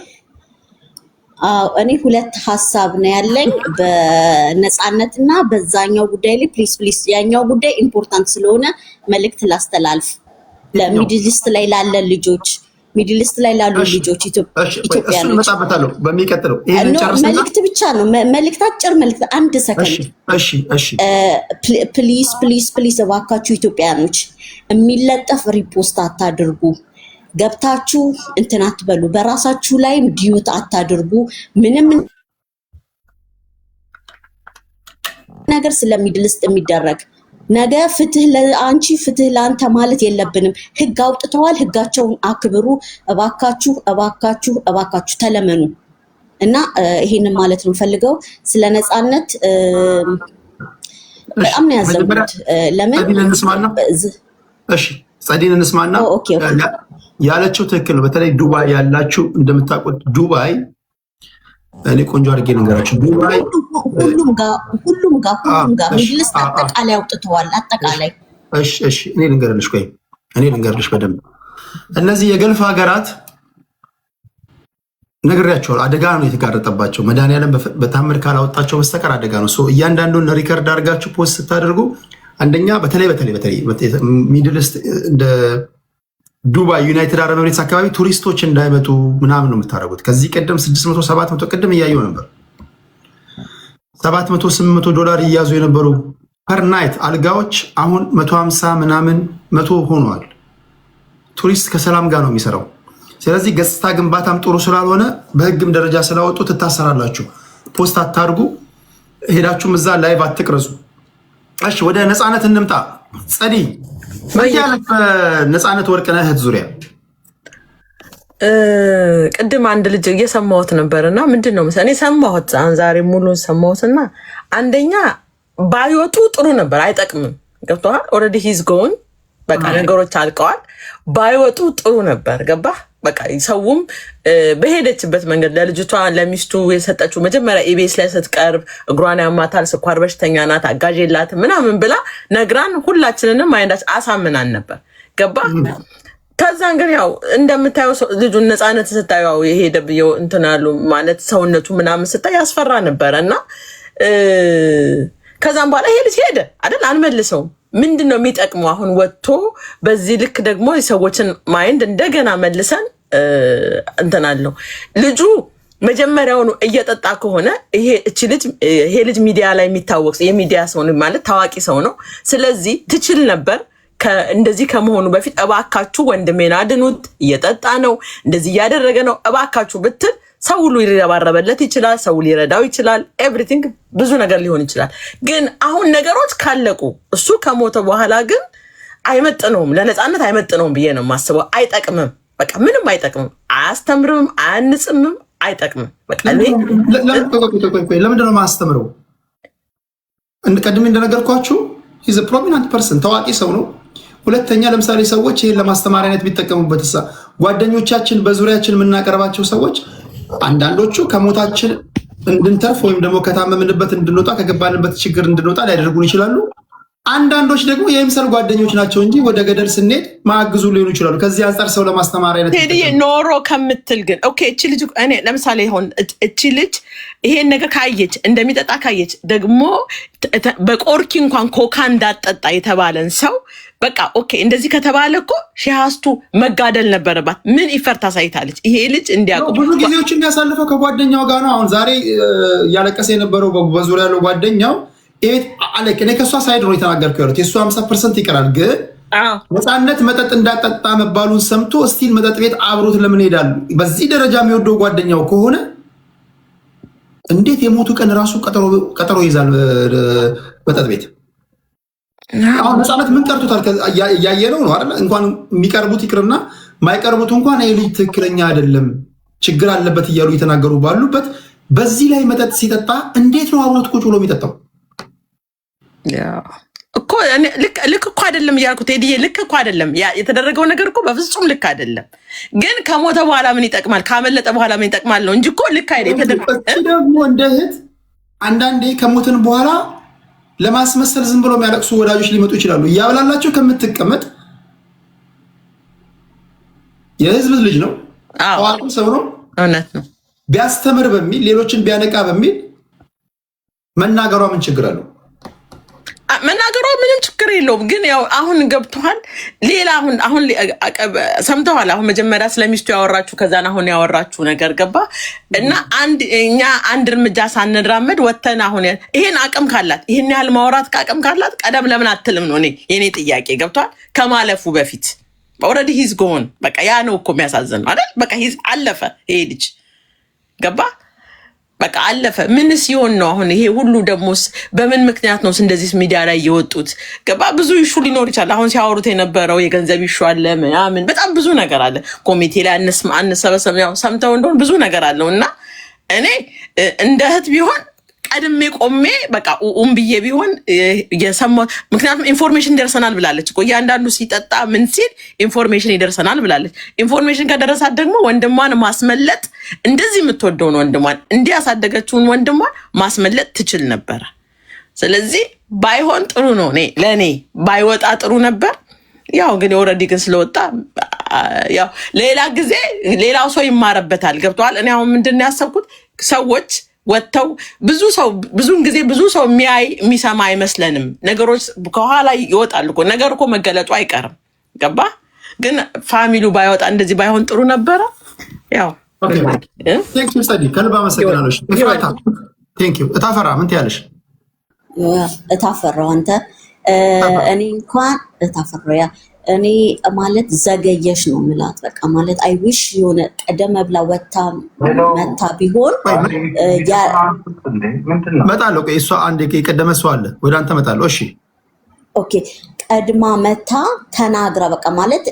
እኔ ሁለት ሀሳብ ነው ያለኝ በነፃነትና በዛኛው ጉዳይ ላይ ፕሊስ ያኛው ጉዳይ ኢምፖርታንት ስለሆነ መልእክት ላስተላልፍ ለሚድል ኢስት ላይ ላሉ ልጆች ኢትዮጵያኖች መጣበታለሁ። በሚቀጥለው ይሄን ጨርሰና መልእክት ብቻ ነው መልእክት፣ አጭር መልእክት 1 ሰከንድ። እሺ ፕሊስ እባካችሁ ኢትዮጵያኖች የሚለጠፍ ሪፖስት አታድርጉ። ገብታችሁ እንትን አትበሉ። በራሳችሁ ላይ ዲዩት አታድርጉ። ምንም ነገር ስለሚድል ኢስት የሚደረግ ነገ ፍትህ ለአንቺ ፍትህ ለአንተ ማለት የለብንም። ህግ አውጥተዋል። ህጋቸውን አክብሩ እባካችሁ ተለመኑ። እና ይሄንን ማለት ነው ፈልገው ስለ ነፃነት በጣም ነው ያዘንኩት። ለምን እሺ ጸዲን እንስማና ያለችው ትክክል ነው። በተለይ ዱባይ ያላችሁ እንደምታውቁት ዱባይ እኔ ቆንጆ አድርጌ ልንገራችሁ። ዱባይ ሁሉም ጋር ሚድል ኢስት አጠቃላይ አውጥተዋል። አጠቃላይ እሺ እኔ ልንገርልሽ በደንብ እነዚህ የገልፍ ሀገራት ነግሬያቸዋለሁ። አደጋ ነው የተጋረጠባቸው። መድኃኒዓለም በታምር ካላወጣቸው በስተቀር አደጋ ነው። እያንዳንዱን ሪከርድ አድርጋችሁ ፖስት ስታደርጉ አንደኛ በተለይ ሚድል ኢስት እንደ ዱባይ ዩናይትድ አረብ ኤሚሬትስ አካባቢ ቱሪስቶች እንዳይመጡ ምናምን ነው የምታደርጉት። ከዚህ ቀደም 600 700 ቅድም እያየው ነበር 700 800 ዶላር እያዙ የነበሩ ፐር ናይት አልጋዎች አሁን 150 ምናምን 100 ሆነዋል። ቱሪስት ከሰላም ጋር ነው የሚሰራው። ስለዚህ ገጽታ ግንባታም ጥሩ ስላልሆነ በህግም ደረጃ ስላወጡ ትታሰራላችሁ። ፖስት አታርጉ፣ ሄዳችሁም እዛ ላይቭ አትቅረጹ። እሺ ወደ ነፃነት እንምጣ። ጸዲ ነፃነት ወርቅነህ እህት ዙሪያ ቅድም አንድ ልጅ እየሰማሁት ነበር እና ምንድን ነው መሰለኝ ሰማሁት፣ ዛሬ ሙሉን ሰማሁትና አንደኛ ባይወጡ ጥሩ ነበር፣ አይጠቅምም። ገብቶሃል? ኦልሬዲ ሂዝ ጎን በቃ ነገሮች አልቀዋል። ባይወጡ ጥሩ ነበር። ገባህ? በቃ ሰውም በሄደችበት መንገድ ለልጅቷ ለሚስቱ የሰጠችው መጀመሪያ ኢቢኤስ ላይ ስትቀርብ እግሯን ያማታል፣ ስኳር በሽተኛ ናት፣ አጋዥ የላትም ምናምን ብላ ነግራን ሁላችንንም አይንዳች አሳምናን ነበር። ገባህ? ከዛን ግን ያው እንደምታየው ልጁን ነፃነት ስታየው የሄደብየው እንትናሉ ማለት ሰውነቱ ምናምን ስታይ ያስፈራ ነበረ እና ከዛም በኋላ ይሄ ልጅ ሄደ አይደል? አንመልሰውም። ምንድን ነው የሚጠቅመው አሁን ወጥቶ በዚህ ልክ ደግሞ የሰዎችን ማይንድ እንደገና መልሰን እንትናለው። ልጁ መጀመሪያውኑ እየጠጣ ከሆነ ይሄ ልጅ ሚዲያ ላይ የሚታወቅ የሚዲያ ሰው ማለት ታዋቂ ሰው ነው። ስለዚህ ትችል ነበር እንደዚህ ከመሆኑ በፊት እባካችሁ ወንድሜን አድኑት፣ እየጠጣ ነው፣ እንደዚህ እያደረገ ነው እባካችሁ ብትል ሰው ሁሉ ሊረባረበለት ይችላል፣ ሰው ሊረዳው ይችላል፣ ኤቭሪቲንግ ብዙ ነገር ሊሆን ይችላል። ግን አሁን ነገሮች ካለቁ እሱ ከሞተ በኋላ ግን አይመጥነውም፣ ለነፃነት አይመጥነውም ብዬ ነው የማስበው። አይጠቅምም፣ በቃ ምንም አይጠቅምም፣ አያስተምርም፣ አያንጽምም፣ አይጠቅምም። በቃ ለምንድን ነው የማያስተምረው? ቀድሜ እንደነገርኳችሁ ሂዝ ፕሮሚናንት ፐርሰን፣ ታዋቂ ሰው ነው። ሁለተኛ ለምሳሌ ሰዎች ይህን ለማስተማሪያነት ቢጠቀሙበት ጓደኞቻችን በዙሪያችን የምናቀርባቸው ሰዎች አንዳንዶቹ ከሞታችን እንድንተርፍ ወይም ደግሞ ከታመምንበት እንድንወጣ ከገባንበት ችግር እንድንወጣ ሊያደርጉን ይችላሉ። አንዳንዶች ደግሞ የምሰል ጓደኞች ናቸው እንጂ ወደ ገደል ስንሄድ ማግዙ ሊሆኑ ይችላሉ። ከዚህ አንጻር ሰው ለማስተማሪያነት ኖሮ ከምትል ግን ኦኬ እቺ ልጅ እኔ ለምሳሌ ይሆን እቺ ልጅ ይሄን ነገር ካየች እንደሚጠጣ ካየች ደግሞ በቆርኪ እንኳን ኮካ እንዳጠጣ የተባለን ሰው በቃ ኦኬ እንደዚህ ከተባለ እኮ ሺሃስቱ መጋደል ነበረባት። ምን ይፈርታ ሳይታለች ይሄ ልጅ እንዲያውቁ ብዙ ጊዜዎች የሚያሳልፈው ከጓደኛው ጋር ነው። አሁን ዛሬ እያለቀሰ የነበረው በዙሪያ ያለው ጓደኛው እኔ ከእሷ ሳይድ ነው የተናገርከው ያሉት የእሱ 50% ይቀራል። ግን ነፃነት መጠጥ እንዳጠጣ መባሉን ሰምቶ እስቲል መጠጥ ቤት አብሮት ለምን ሄዳሉ? በዚህ ደረጃ የሚወደው ጓደኛው ከሆነ እንዴት የሞቱ ቀን ራሱ ቀጠሮ ይዛል መጠጥ ቤት? አሁን ነፃነት ምን ቀርቶታል? እያየነው ነው አይደል? እንኳን የሚቀርቡት ይቅርና ማይቀርቡት እንኳን ይሄ ልጅ ትክክለኛ አይደለም ችግር አለበት እያሉ እየተናገሩ ባሉበት በዚህ ላይ መጠጥ ሲጠጣ እንዴት ነው አብሮት ቁጭ ብሎ የሚጠጣው? እኮ ልክ እኮ አይደለም እያልኩ ቴዲዬ፣ ልክ እኮ አይደለም የተደረገው ነገር እኮ በፍጹም ልክ አይደለም። ግን ከሞተ በኋላ ምን ይጠቅማል፣ ካመለጠ በኋላ ምን ይጠቅማል ነው እንጂ እኮ ልክ አይደለም። ደግሞ እንደ እህት አንዳንዴ ከሞትን በኋላ ለማስመሰል ዝም ብሎ የሚያለቅሱ ወዳጆች ሊመጡ ይችላሉ። እያብላላቸው ከምትቀመጥ የህዝብ ልጅ ነው፣ ታዋቂ ሰው ነው፣ እውነት ነው። ቢያስተምር በሚል ሌሎችን ቢያነቃ በሚል መናገሯ ምን ችግር አለው? መናገሯ ምንም ችግር የለውም። ግን ያው አሁን ገብተዋል። ሌላ አሁን ሰምተዋል። አሁን መጀመሪያ ስለሚስቱ ያወራችሁ ከዛን አሁን ያወራችሁ ነገር ገባ እና እኛ አንድ እርምጃ ሳንራመድ ወተን አሁን ይሄን አቅም ካላት ይሄን ያህል ማውራት አቅም ካላት ቀደም ለምን አትልም ነው የኔ ጥያቄ። ገብተዋል ከማለፉ በፊት ኦልሬዲ ሂዝ ጎን በቃ ያ ነው እኮ የሚያሳዝን ነው አይደል? በቃ ሂዝ አለፈ። ይሄ ልጅ ገባ በቃ አለፈ። ምን ሲሆን ነው አሁን ይሄ ሁሉ ደሞስ በምን ምክንያት ነው እንደዚህ ሚዲያ ላይ የወጡት? ገባ ብዙ ኢሹ ሊኖር ይችላል። አሁን ሲያወሩት የነበረው የገንዘብ ኢሹ አለ ምናምን በጣም ብዙ ነገር አለ። ኮሚቴ ላይ አንሰበሰብ ያው ሰምተው እንደሆነ ብዙ ነገር አለው እና እኔ እንደ እህት ቢሆን ቀድሜ ቆሜ በቃ ብዬ ቢሆን የሰማው ምክንያቱም ኢንፎርሜሽን ይደርሰናል ብላለች እኮ እያንዳንዱ ሲጠጣ ምን ሲል ኢንፎርሜሽን ይደርሰናል ብላለች። ኢንፎርሜሽን ከደረሳት ደግሞ ወንድሟን ማስመለጥ እንደዚህ የምትወደውን ወንድሟን እንዲህ ያሳደገችውን ወንድሟን ማስመለጥ ትችል ነበረ። ስለዚህ ባይሆን ጥሩ ነው። ለእኔ ባይወጣ ጥሩ ነበር። ያው ግን ኦልሬዲ ግን ስለወጣ ያው ሌላ ጊዜ ሌላው ሰው ይማረበታል። ገብተዋል። እኔ አሁን ምንድን ነው ያሰብኩት ሰዎች ወጥተው ብዙውን ጊዜ ብዙ ሰው የሚሰማ አይመስለንም። ነገሮች ከኋላ ይወጣሉ እኮ ነገር እኮ መገለጡ አይቀርም። ገባ ግን ፋሚሊው ባይወጣ እንደዚህ ባይሆን ጥሩ ነበረ። ያው ከልብ አመሰግናለሁ። እታፈራ ምን ትያለሽ? እታፈራው አንተ እኔ እንኳን እታፈራያ እኔ ማለት ዘገየሽ ነው ምላት። በቃ ማለት አይ ዊሽ የሆነ ቀደም ብላ ወታ መታ ቢሆን መጣለሁ። እሷ አንድ የቀደመ ሰው አለ፣ ወደ አንተ መጣለሁ። እሺ ኦኬ፣ ቀድማ መታ ተናግራ በቃ ማለት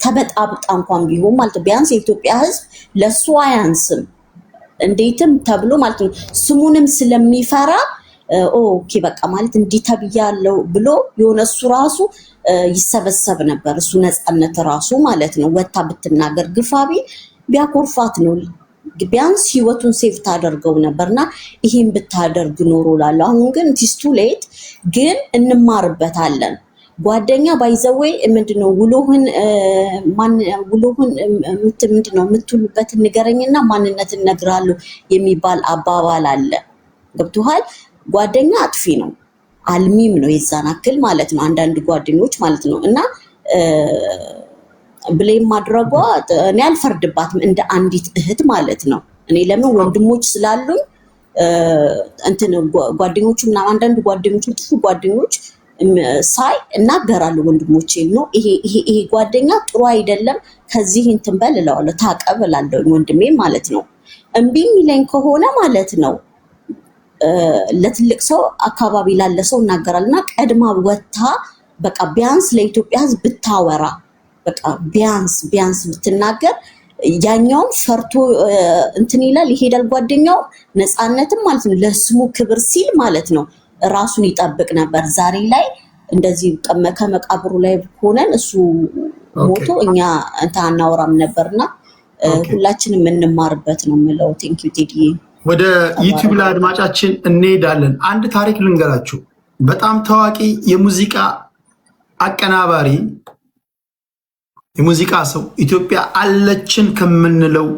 ተበጣብጣ እንኳን ቢሆን ማለት ቢያንስ የኢትዮጵያ ሕዝብ ለሱ አያንስም እንዴትም ተብሎ ማለት ነው ስሙንም ስለሚፈራ ኦኬ በቃ ማለት እንዲህ ተብያለሁ ብሎ የሆነ እሱ ራሱ ይሰበሰብ ነበር። እሱ ነፃነት ራሱ ማለት ነው ወታ ብትናገር ግፋቢ ቢያኮርፋት ነው ቢያንስ ህይወቱን ሴቭ ታደርገው ነበርና ይሄን ብታደርግ ኖሮ ላለው። አሁን ግን ቲስቱ ሌት ግን እንማርበታለን። ጓደኛ ባይዘወይ ምንድነው ውሎህን ምንድነው የምትውሉበትን ንገረኝና ማንነትን እነግርሃለሁ የሚባል አባባል አለ። ገብቶሃል? ጓደኛ አጥፊ ነው አልሚም ነው የዛን አክል ማለት ነው። አንዳንድ ጓደኞች ማለት ነው እና ብሌም ማድረጓ እኔ አልፈርድባትም እንደ አንዲት እህት ማለት ነው። እኔ ለምን ወንድሞች ስላሉኝ እንትን ጓደኞቹ እና አንዳንድ ጓደኞች ጥሩ ጓደኞች ሳይ እናገራለሁ ወንድሞቼ ነው ይሄ ጓደኛ ጥሩ አይደለም ከዚህ እንትን በል እለዋለሁ ታቀብ እላለሁ ወንድሜ ማለት ነው። እምቢ የሚለኝ ከሆነ ማለት ነው ለትልቅ ሰው አካባቢ ላለ ሰው እናገራልና ቀድማ ወታ በቃ ቢያንስ ለኢትዮጵያ ሕዝብ ብታወራ በቃ ቢያንስ ብትናገር ያኛውን ፈርቶ እንትን ይላል ይሄዳል። ጓደኛው ነፃነትም ማለት ነው ለስሙ ክብር ሲል ማለት ነው ራሱን ይጠብቅ ነበር። ዛሬ ላይ እንደዚህ ከመቃብሩ ላይ ሆነን እሱ ሞቶ እኛ እንትን አናወራም ነበርና ሁላችንም እንማርበት ነው የምለው። ቴንክ ዩ ቴዲ። ወደ ዩቲዩብ ላይ አድማጫችን እንሄዳለን። አንድ ታሪክ ልንገራችሁ። በጣም ታዋቂ የሙዚቃ አቀናባሪ የሙዚቃ ሰው ኢትዮጵያ አለችን ከምንለው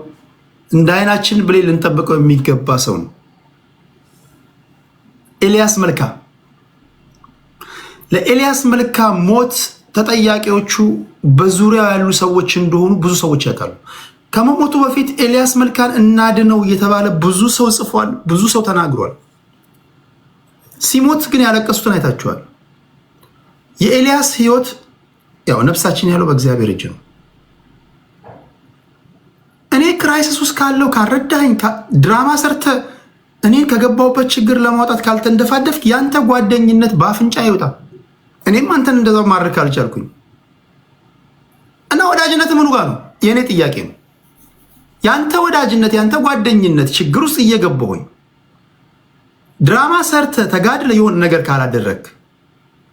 እንደ አይናችን ብሌ ልንጠብቀው የሚገባ ሰው ነው ኤልያስ መልካ። ለኤልያስ መልካ ሞት ተጠያቂዎቹ በዙሪያው ያሉ ሰዎች እንደሆኑ ብዙ ሰዎች ያውቃሉ። ከመሞቱ በፊት ኤልያስ መልካን እናድነው እየተባለ ብዙ ሰው ጽፏል፣ ብዙ ሰው ተናግሯል። ሲሞት ግን ያለቀሱትን አይታችኋል። የኤልያስ ህይወት ያው ነፍሳችን ያለው በእግዚአብሔር እጅ ነው። እኔ ክራይሲስ ውስጥ ካለው ካረዳኝ ድራማ ሰርተ እኔን ከገባውበት ችግር ለማውጣት ካልተንደፋደፍክ ያንተ ጓደኝነት በአፍንጫ ይወጣ። እኔም አንተን እንደዛው ማድረግ አልቻልኩኝ እና ወዳጅነት ምኑ ጋር ነው የኔ ጥያቄ ነው። ያንተ ወዳጅነት ያንተ ጓደኝነት ችግር ውስጥ እየገባሁኝ ድራማ ሰርተ ተጋድለ የሆነ ነገር ካላደረክ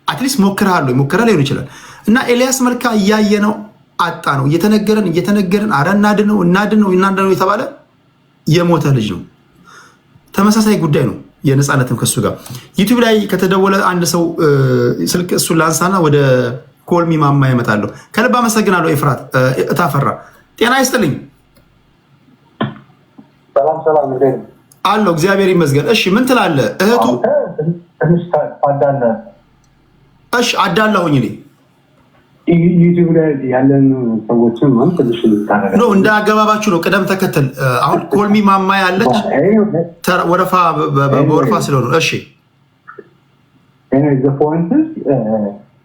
አትሊስት ሞክረሃል ሊሆን ይችላል። እና ኤልያስ መልካ እያየ ነው አጣ ነው እየተነገረን አረ እናድነው የተባለ የሞተ ልጅ ነው። ተመሳሳይ ጉዳይ ነው የነፃነትም ከሱ ጋር ዩቲዩብ ላይ ከተደወለ አንድ ሰው ስልክ እሱን ላንሳና ወደ ኮልሚ ማማ ይመጣለሁ። ከልብ አመሰግናለሁ። ኤፍራት እታፈራ ጤና ይስጥልኝ። ሰላም አለው እግዚአብሔር ይመስገን። እሺ ምን ትላለህ እህቱ? እሺ አዳላሁኝ እኔ ዩቲዩብ ላይ ያለን ሰዎችን ትንሽ ነው እንደ አገባባችሁ ነው ቅደም ተከተል። አሁን ኮልሚ ማማ ያለች ወረፋ በወረፋ ስለሆነ እሺ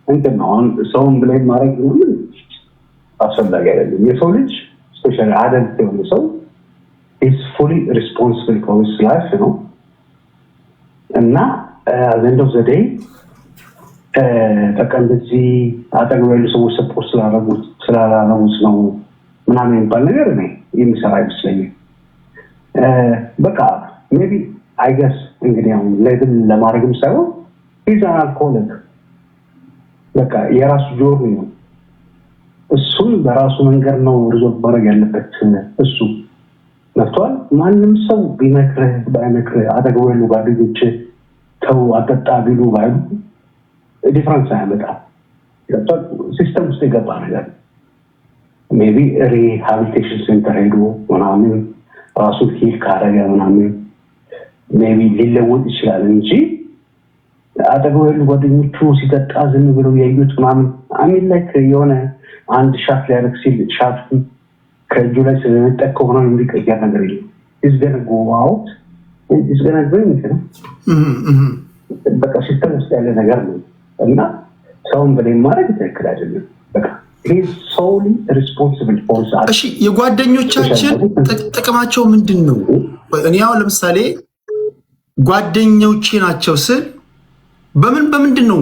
እንትን ነው አሁን ሰውን ብላይ ማድረግ አስፈላጊ አይደለም። የሰው ልጅ ስፔሻሊ አደልት የሆነ ሰው is fully responsible for his life ነው እና at the end of the day በቃ እንደዚህ አጠገቡ ያሉ ሰዎች ሰፖርት ስላላረጉት ነው ምናምን የሚባል ነገር እኔ የሚሰራ አይመስለኝም። በቃ ሜቢ አይ ገስ እንግዲህ አሁን ሌብል ለማድረግም ሳይሆን he's an alcoholic በቃ የራሱ ጆርኒ ነው። እሱን በራሱ መንገድ ነው ሪዞልቭ ማድረግ ያለበት እሱ መጥቷል። ማንም ሰው ቢመክርህ ባይመክርህ አጠገቡ ያሉ ጓደኞች ተው አጠጣ ቢሉ ባይሉ ዲፍረንስ አያመጣም። ሲስተም ውስጥ የገባ ነገር ሜቢ ሪሃቢሊቴሽን ሴንተር ሄዶ ምናምን ራሱን ሂል ካረገ ምናምን ሜቢ ሊለወጥ ይችላል እንጂ አጠገቡ ያሉ ጓደኞቹ ሲጠጣ ዝም ብለው ያዩት ምናምን አሚን ላይክ የሆነ አንድ ሻት ሊያደርግ ሲል ሻት ከእጁ ላይ ስለነጠቀው ምናምን የሚቀየር ነገር የለም። is gonna go out is gonna bring it በቃ ሲስተም ውስጥ ያለ ነገር ነው እና ሰውን በላይ ማድረግ ትክክል አይደለም። በቃ he's solely responsible for us። እሺ የጓደኞቻችን ጥቅማቸው ምንድን ነው? እኔ አሁን ለምሳሌ ጓደኞቼ ናቸው ስል በምንድን ነው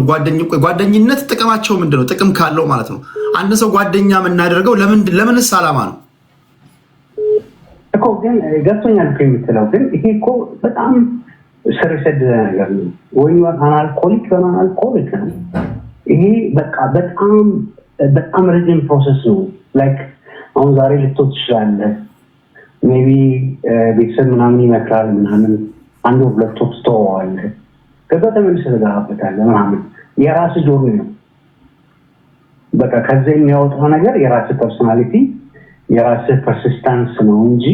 ጓደኝነት ጥቅማቸው ምንድን ነው? ጥቅም ካለው ማለት ነው። አንድ ሰው ጓደኛ የምናደርገው ለምንስ ዓላማ ነው እኮ? ግን ገብቶኛል እኮ የምትለው ግን ይሄ እኮ በጣም ስር የሰደደ ነገር ነው። ወይ አልኮሊክ ነው። ይሄ በቃ በጣም ረጅም ፕሮሰስ ነው። ላይክ አሁን ዛሬ ልትወጥ ትችላለህ። ሜቢ ቤተሰብ ምናምን ይመክራል ምናምን አንድ ሁለት ወቅት ትተዋለህ። ከዛ ተመልሰህ ትገባበታለህ ምናምን። የራስህ ጆርኒ ነው። በቃ ከዛ የሚያወጣው ነገር የራስህ ፐርሶናሊቲ የራስህ ፐርሲስታንስ ነው እንጂ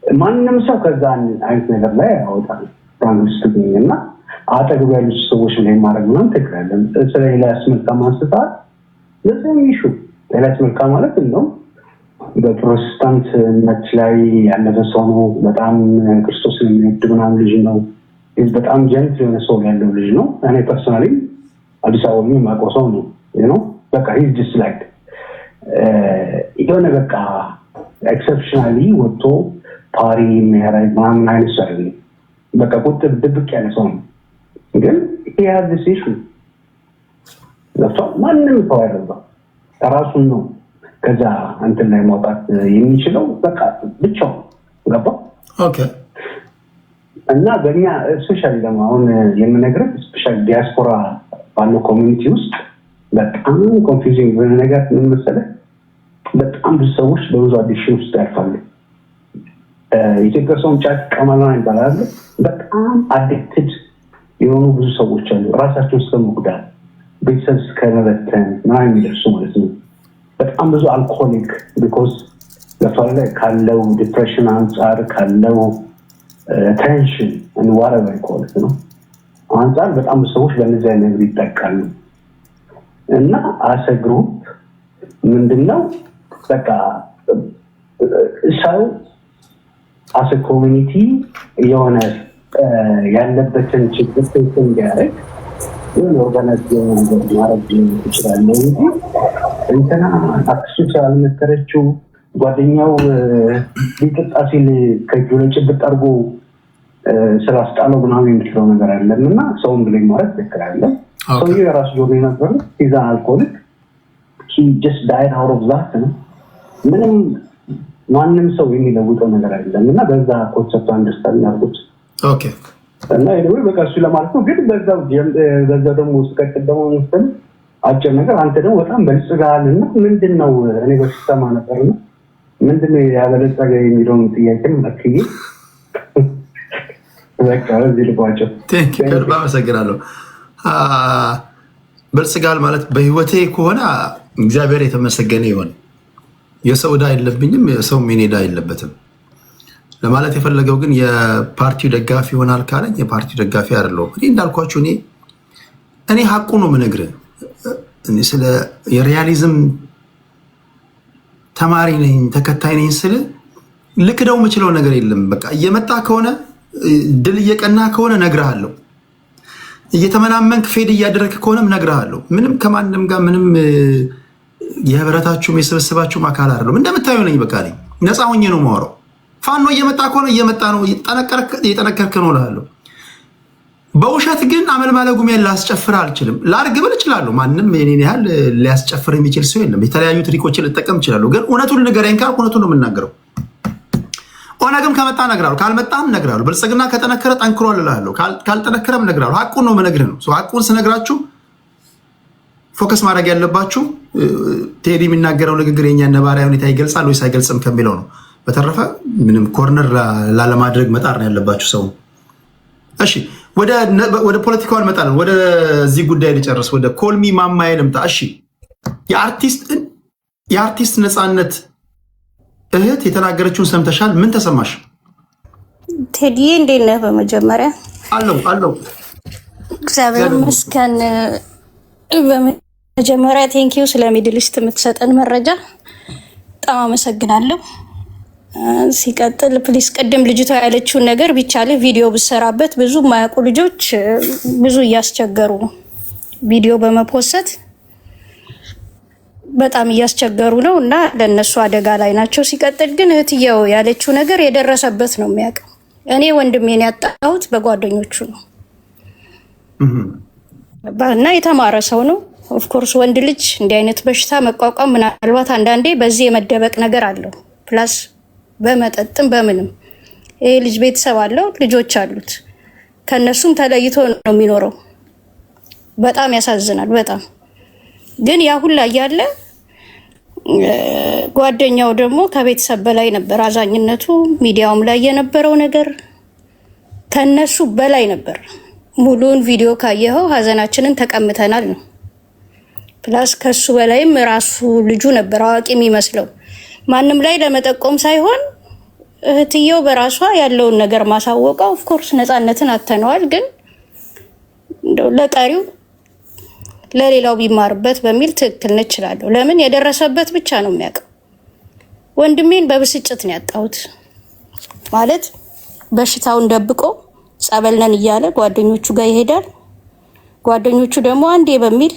ማንም ሰው ከዛ አይነት ነገር ላይ ያወጣል። ፍራንክስቲን እና አጠገቡ ያሉ ሰዎች ላይ ማድረግ ምናምን ትክክላለን። ስለ ኤልያስ መልካ ማንስታት ለዚህ ይሹ ኤልያስ መልካ ማለት ነው በፕሮቴስታንትነት ላይ ያለፈ ሰው ነው። በጣም ክርስቶስን የሚወድ ምናምን ልጅ ነው። በጣም ጀንት የሆነ ሰው ያለው ልጅ ነው። እኔ ፐርሰናሊ አዲስ አበባ የማውቀው ሰው ነው። በቃ ሂዝ ጀስት ላይክ የሆነ በቃ ኤክሰፕሽናሊ ወጥቶ ፓሪ የሚያደርግ ምናምን አይነት ሰው አይደለም። በቃ ቁጥብ ድብቅ ያለ ሰው ነው። ግን he has this issue ማንም ሰው አይረባ ራሱን ነው ከዛ እንትን ላይ ማውጣት የሚችለው በቃ ብቻው ገባ። ኦኬ እና በእኛ ስፔሻሊ ደግሞ አሁን የምነግርህ ስፔሻሊ ዲያስፖራ ባለው ኮሚኒቲ ውስጥ በጣም ኮንፊውዚንግ የሆነ ነገር ምን መሰለህ፣ በጣም ብዙ ሰዎች በብዙ አዲክሽን ውስጥ ያልፋሉ። ኢትዮጵያ ሰውን ጫት ቀማላ ይባላል። በጣም አዲክትድ የሆኑ ብዙ ሰዎች አሉ። ራሳቸውን እስከ መጉዳት ቤተሰብ እስከ መበተን ምናምን የሚደርሱ ማለት ነው። በጣም ብዙ አልኮሆሊክ ቢኮዝ ለፈለ ካለው ዲፕሬሽን አንጻር ካለው ቴንሽን ዋረቨር ኮልት ነው አንጻር በጣም ብዙ ሰዎች በእነዚህ አይነት ነገር ይጠቃሉ። እና አሰ ግሩፕ ምንድነው በቃ ሰው አሰ ኮሚኒቲ የሆነ ያለበትን ችግር እንዲያደርግ የሆነ ኦርጋናይዝ የሆነ ነገር ማድረግ ይችላል እንጂ እንትና አክሱ ስላልመከረችው ጓደኛው ሊጠጣ ሲል ከእጁ ላይ ጭብጥ አድርጎ ስላስጣለው ምናምን የምትለው ነገር አለም እና ሰውን ብለኝ ማለት ትክክል አለ። ሰውዬው የራሱ ጆሮ ነበረ ሂዝ አን አልኮሆሊክ ሂ ጀስት ዳይድ አውት ኦፍ ዛት ነው። ምንም ማንም ሰው የሚለውጠው ነገር አይደለም እና በዛ ኮንሰፕት አንደርስታንድ አድርጉት። ኦኬ እና ወይ በቃ እሱ ለማለት ነው። ግን በዛው ደግሞ ስቀጥል ደግሞ እንትን አጭር ነገር አንተ ደግሞ በጣም በልጽጋልና ምንድነው እኔ በስተማ ነበርና ምንድነው ያበለጸገ የሚለውን ጥያቄ አክዬ በቃ እዚህ ልባቸው ከልብ አመሰግናለሁ። በልጽጋል ማለት በህይወቴ ከሆነ እግዚአብሔር የተመሰገነ ይሁን። የሰው ዕዳ የለብኝም፣ የሰው ምን ዕዳ የለበትም ለማለት የፈለገው ግን የፓርቲው ደጋፊ ይሆናል ካለኝ የፓርቲው ደጋፊ አይደለሁም። እኔ እንዳልኳችሁ እኔ ሀቁ ነው የምነግርህ። እኔ ስለ የሪያሊዝም ተማሪ ነኝ ተከታይ ነኝ ስል ልክደው የምችለው ነገር የለም። በቃ እየመጣ ከሆነ ድል እየቀና ከሆነ እነግርሃለሁ። እየተመናመንክ ፌድ እያደረግክ ከሆነም እነግርሃለሁ። ምንም ከማንም ጋር ምንም የህብረታችሁም የስብስባችሁም አካል አይደለም። እንደምታየው ነኝ። በቃ ነፃ ሆኜ ነው የማወራው። ፋኖ እየመጣ ከሆነ እየመጣ ነው፣ እየጠነከርክ ነው እልሃለሁ። በውሸት ግን አመልማለ ጉሜን ላስጨፍር አልችልም። ላርግ ብል እችላለሁ። ማንም የኔን ያህል ሊያስጨፍር የሚችል ሰው የለም። የተለያዩ ትሪኮችን ልጠቀም እችላለሁ። ግን እውነቱን ንገረኝ ካልኩ እውነቱን ነው የምናገረው። ኦነግም ከመጣ እነግርሃለሁ፣ ካልመጣም እነግርሃለሁ። ብልጽግና ከጠነከረ ጠንክሯል እልሃለሁ፣ ካልጠነከረም እነግርሃለሁ። ሀቁን ነው የምነግርህ ነው። ሀቁን ስነግራችሁ ፎከስ ማድረግ ያለባችሁ ቴዲ የሚናገረው ንግግር የእኛን ነባራዊ ሁኔታ ይገልጻል ወይስ አይገልጽም ከሚለው ነው። በተረፈ ምንም ኮርነር ላለማድረግ መጣር ነው ያለባችሁ ሰው። እሺ ወደ ፖለቲካው እንመጣለን። ወደዚህ ጉዳይ ልጨርስ። ወደ ኮልሚ ማማዬ ልምጣ። እሺ የአርቲስት ነፃነት እህት የተናገረችውን ሰምተሻል? ምን ተሰማሽ? ቴዲዬ እንዴት ነህ? በመጀመሪያ አለው እግዚአብሔር ይመስገን። በመጀመሪያ ቴንኪዩ ስለ ሚድል ኢስት የምትሰጠን መረጃ በጣም አመሰግናለሁ። ሲቀጥል ፕሊስ ቅድም ልጅቷ ያለችውን ነገር ቢቻል ቪዲዮ ብሰራበት ብዙ የማያውቁ ልጆች ብዙ እያስቸገሩ ነው። ቪዲዮ በመፖሰት በጣም እያስቸገሩ ነው እና ለነሱ አደጋ ላይ ናቸው። ሲቀጥል ግን እህትየው ያለችው ነገር የደረሰበት ነው የሚያውቀው። እኔ ወንድሜን ያጣሁት በጓደኞቹ ነው እና የተማረ ሰው ነው። ኦፍኮርስ ወንድ ልጅ እንዲህ አይነት በሽታ መቋቋም ምናልባት አንዳንዴ በዚህ የመደበቅ ነገር አለው ፕላስ በመጠጥም በምንም ይሄ ልጅ ቤተሰብ አለው፣ ልጆች አሉት። ከነሱም ተለይቶ ነው የሚኖረው። በጣም ያሳዝናል። በጣም ግን ያ ሁላ እያለ ጓደኛው ደግሞ ከቤተሰብ በላይ ነበር አዛኝነቱ። ሚዲያውም ላይ የነበረው ነገር ከነሱ በላይ ነበር። ሙሉውን ቪዲዮ ካየኸው ሀዘናችንን ተቀምተናል ነው። ፕላስ ከሱ በላይም ራሱ ልጁ ነበር አዋቂ የሚመስለው። ማንም ላይ ለመጠቆም ሳይሆን እህትየው በራሷ ያለውን ነገር ማሳወቃ። ኦፍኮርስ ነፃነትን አተነዋል፣ ግን ለቀሪው ለሌላው ቢማርበት በሚል ትክክል ነች እላለሁ። ለምን የደረሰበት ብቻ ነው የሚያውቀው። ወንድሜን በብስጭት ነው ያጣሁት። ማለት በሽታውን ደብቆ ጸበል ነን እያለ ጓደኞቹ ጋር ይሄዳል። ጓደኞቹ ደግሞ አንዴ በሚል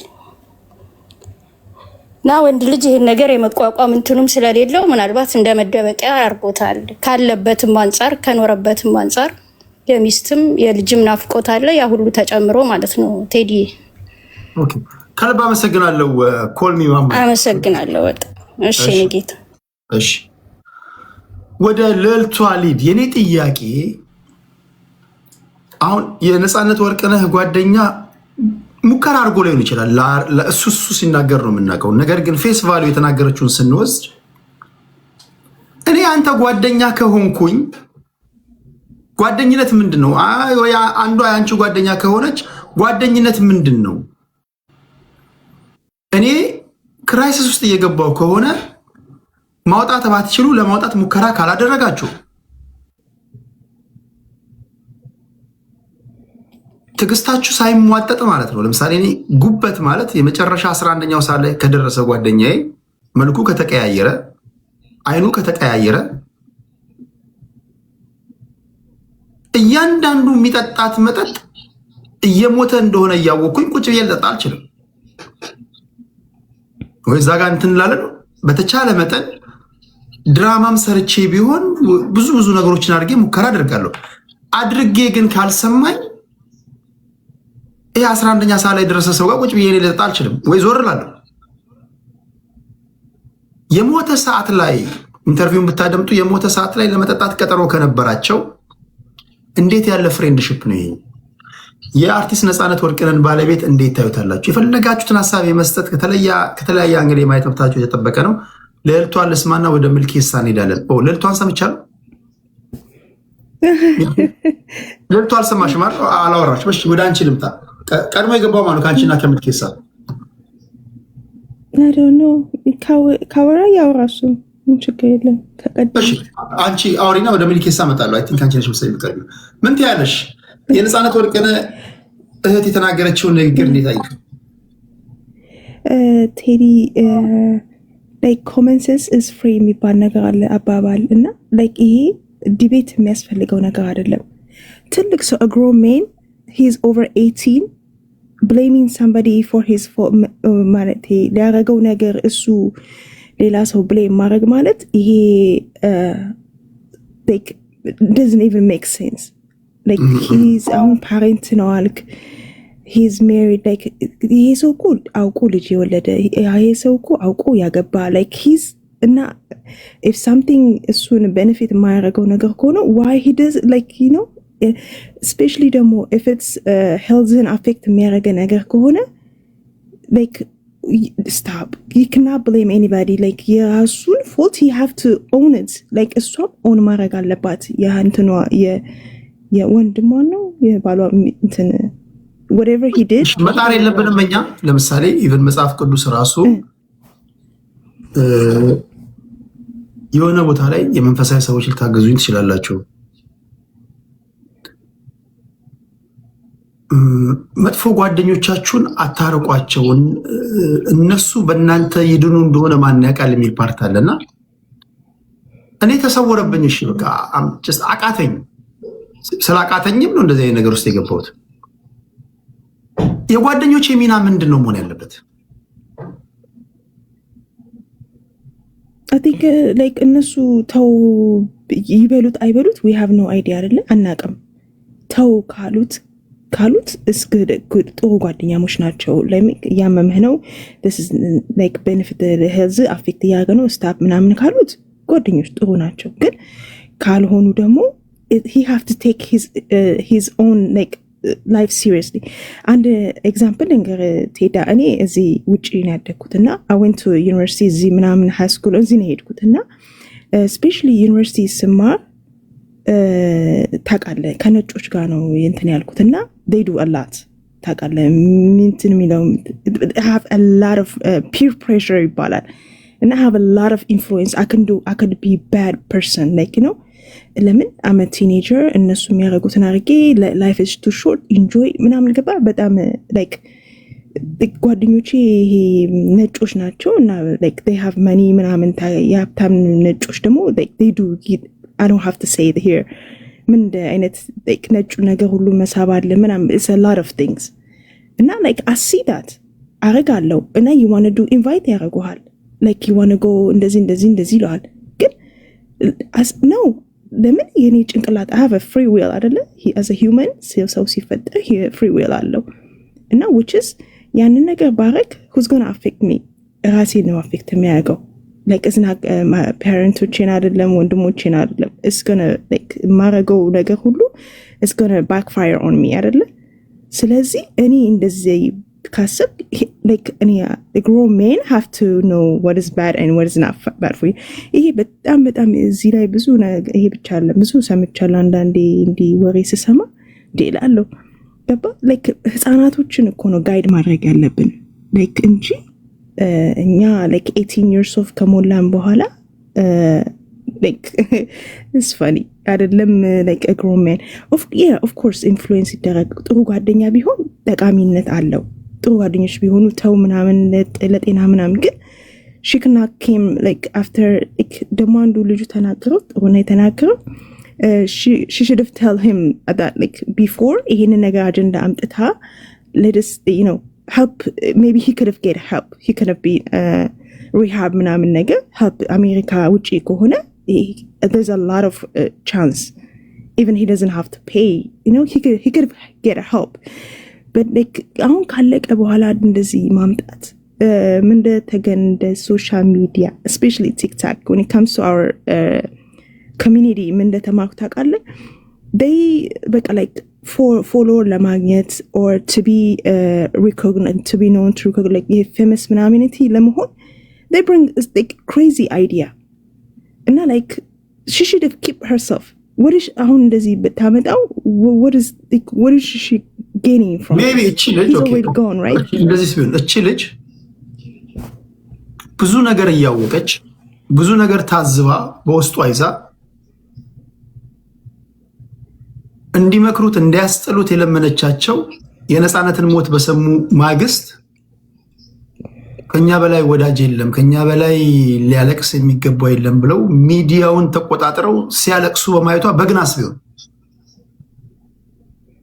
እና ወንድ ልጅ ይሄን ነገር የመቋቋም እንትኑም ስለሌለው ምናልባት እንደ መደበቂያ ያርጎታል። ካለበትም አንጻር ከኖረበትም አንጻር የሚስትም የልጅም ናፍቆት አለ። ያ ሁሉ ተጨምሮ ማለት ነው። ቴዲ ከልብ አመሰግናለሁ። ኮልሚ ማማ አመሰግናለሁ በጣም። እሺ ጌታ። እሺ ወደ ልዕልቷ ሊድ። የኔ ጥያቄ አሁን የነፃነት ወርቅነህ ጓደኛ ሙከራ አድርጎ ሊሆን ይችላል። እሱ ሲናገር ነው የምናውቀው። ነገር ግን ፌስ ቫሊዩ የተናገረችውን ስንወስድ እኔ አንተ ጓደኛ ከሆንኩኝ ጓደኝነት ምንድን ነው? አንዷ የአንቺ ጓደኛ ከሆነች ጓደኝነት ምንድን ነው? እኔ ክራይሲስ ውስጥ እየገባው ከሆነ ማውጣት ባትችሉ ለማውጣት ሙከራ ካላደረጋችሁ ትግስታችሁ ሳይሟጠጥ ማለት ነው። ለምሳሌ እኔ ጉበት ማለት የመጨረሻ 11ኛው ሰዓት ላይ ከደረሰ ጓደኛዬ መልኩ ከተቀያየረ፣ አይኑ ከተቀያየረ፣ እያንዳንዱ የሚጠጣት መጠጥ እየሞተ እንደሆነ እያወቅኩኝ ቁጭ ብዬ ልጠጣ አልችልም። ወይ እዛ ጋር እንትን እንላለን። በተቻለ መጠን ድራማም ሰርቼ ቢሆን ብዙ ነገሮችን አድርጌ ሙከራ አድርጋለሁ። አድርጌ ግን ካልሰማኝ ይህ 11ኛ ሰዓት ላይ ደረሰ ሰው ጋር ቁጭ ብዬ ልጠጣ አልችልም። ወይ ዞር እላለሁ። የሞተ ሰዓት ላይ ኢንተርቪውን ብታደምጡ የሞተ ሰዓት ላይ ለመጠጣት ቀጠሮ ከነበራቸው እንዴት ያለ ፍሬንድሽፕ ነው ይሄ? የአርቲስት ነፃነት ወርቅነህን ባለቤት እንዴት ታዩታላችሁ? የፈለጋችሁትን ሀሳብ የመስጠት ከተለያየ አንግል የማየት መብታችሁ የተጠበቀ ነው። ልዕልቷን ልስማና ወደ ምልኬሳ እንሄዳለን። ልዕልቷን ሰምቻለሁ። ልዕልቷ አልሰማሽም? አላወራችም? እሺ ወደ አንቺ ልምጣ። ቀድሞ የገባው ማነው ከአንቺና ከምልኬሳ? ካወራ ያወራሱ ችግር የለም። አንቺ አውሪና ወደ ምልኬሳ እመጣለሁ። አይ ቲንክ አንቺ ነሽ መሰለኝ የምትቀርቢው። ምን ትያለሽ? የነፃነት ወርቅነህ እህት የተናገረችውን ንግግር እንዴት አየሽ? ቴዲ ኮመን ሴንስ ኢዝ ፍሪ የሚባል ነገር አለ አባባል እና ይሄ ዲቤት የሚያስፈልገው ነገር አይደለም። ትልቅ ሰው ግሮን ሜን ሂዝ ኦቨር 18 ብሌሚንግ ሳምባዲ ፎር ሂዝ ማለት ሊያደረገው ነገር እሱ ሌላ ሰው ብሌም ማድረግ ማለት ይሄ doesn't even make sense. He's አሁን ፓሬንት ነው አልክ፣ he's married ይሄ ሰው እኮ አውቆ ልጅ የወለደ ይሄ ሰው እኮ አውቆ ያገባ he's እና if something እሱን benefit የማያደርገው ነገር ከሆነ why he does especially ደግሞ if it's healthን affect የሚያደርገ ነገር ከሆነ stop. You cannot blame anybody. የራሱን fault he have to own it. እሷም own ማድረግ አለባት። የእንትኗ የወንድሟ ነው የባሏ እንትን whatever he did መጣር የለብንም እኛ። ለምሳሌ ኢቨን መጽሐፍ ቅዱስ ራሱ የሆነ ቦታ ላይ የመንፈሳዊ ሰዎች ልታገዙኝ ትችላላችሁ፣ መጥፎ ጓደኞቻችሁን አታርቋቸውን፣ እነሱ በእናንተ ይድኑ እንደሆነ ማን ያውቃል የሚል ፓርት አለና እኔ ተሰወረብኝ። እሺ በቃ አቃተኝ። ስላቃተኝም ነው እንደዚህ አይነት ነገር ውስጥ የገባሁት። የጓደኞቼ ሚና ምንድን ነው መሆን ያለበት? I think እነሱ ተው ይበሉት አይበሉት we have no idea አይደለ? አናውቅም። ተው ካሉት ጥሩ ጓደኛሞች ናቸው። እያመመህ ነው ቤኔፊት ሄልዝ አፌክት እያደረገ ነው ስታፕ ምናምን ካሉት ጓደኞች ጥሩ ናቸው። ግን ካልሆኑ ደግሞ he have to take his own life seriously. አንድ ኤግዛምፕል እንገር ቴዳ፣ እኔ እዚህ ውጭ ነው ያደግኩት እና I went to university እዚህ ምናምን high school እዚህ ነው የሄድኩት እና especially university ስማር ታውቃለህ ከነጮች ጋር ነው እንትን ያልኩት እና they do a lot ታውቃለህ እንትን የሚለው have a lot of peer pressure ይባላል እና have a lot of influence. I could be bad person ለምን I'm a teenager እነሱ የሚያደርጉትን አድርጌ life is too short enjoy ምናምን ገባ። በጣም ጓደኞቼ ይሄ ነጮች ናቸው እና they have money ምናምን የሀብታም ነጮች ደግሞ they do I don't have to say it here ምን አይነት ነጩ ነገር ሁሉ መሳብ አለ ምናምን it's a lot of things እና I see that አረጋለሁ እና you want to do invite ያደርጉሃል you want to go እንደዚህ ይለዋል። ግን no ለምን የኔ ጭንቅላት I have a free will አይደለ? as a human ሰው ሲፈጠር free will አለው እና which is ያንን ነገር ባረግ who's going to affect me? ራሴ ነው affect የሚያደርገው it's not ፓረንቶቼን አይደለም ወንድሞቼን አይደለም it's gonna ማረገው ነገር ሁሉ it's gonna backfire on me አይደለ? ስለዚህ እኔ እንደዚህ ካሰብ እኔ grown men have to know what is bad and what is not bad for you. ይሄ በጣም እዚህ ላይ ብዙ ይሄ ብቻ አለ ብዙ ሰምቻለሁ። አንዳንዴ እንዲህ ወሬ ስሰማ ዴላለሁ ገባ ህፃናቶችን እኮ ነው ጋይድ ማድረግ ያለብን እንጂ እኛ 18 years of ከሞላን በኋላ it's funny አይደለም a grown man of course influence ይደረግ ጥሩ ጓደኛ ቢሆን ጠቃሚነት አለው። ጥሩ ጓደኞች ቢሆኑ ተው ምናምን ለጤና ምናምን ግን she came after ደግሞ አንዱ ልጁ ተናገረው ጥሩ ነው የተናገረው she should have tell him that before ይሄንን ነገር አጀንዳ አምጥታ let us help maybe he could have get help he could have been rehab ምናምን ነገር help አሜሪካ ውጪ ከሆነ there's a lot of chance even he doesn't have to pay he could get help but አሁን ካለቀ በኋላ እንደዚህ ማምጣት ምንደ ተገንደ ሶሻል ሚዲያ especially TikTok when it comes to our community ምንደ ተማርኩ ታውቃለህ they በቃ like for follower ለማግኘት or to be recognized, to be known, to like famous ምናምንቲ ለመሆን they bring this like crazy idea and like she should have kept herself. What is አሁን እንደዚህ ብታመጣው what is she gaining from maybe እቺ ልጅ okay gone right እንደዚህ ሲሆን እቺ ልጅ ብዙ ነገር እያወቀች ብዙ ነገር ታዝባ በውስጧ ይዛ እንዲመክሩት እንዲያስጠሉት የለመነቻቸው የነፃነትን ሞት በሰሙ ማግስት ከኛ በላይ ወዳጅ የለም ከኛ በላይ ሊያለቅስ የሚገባው የለም ብለው ሚዲያውን ተቆጣጥረው ሲያለቅሱ በማየቷ በግናስ ቢሆን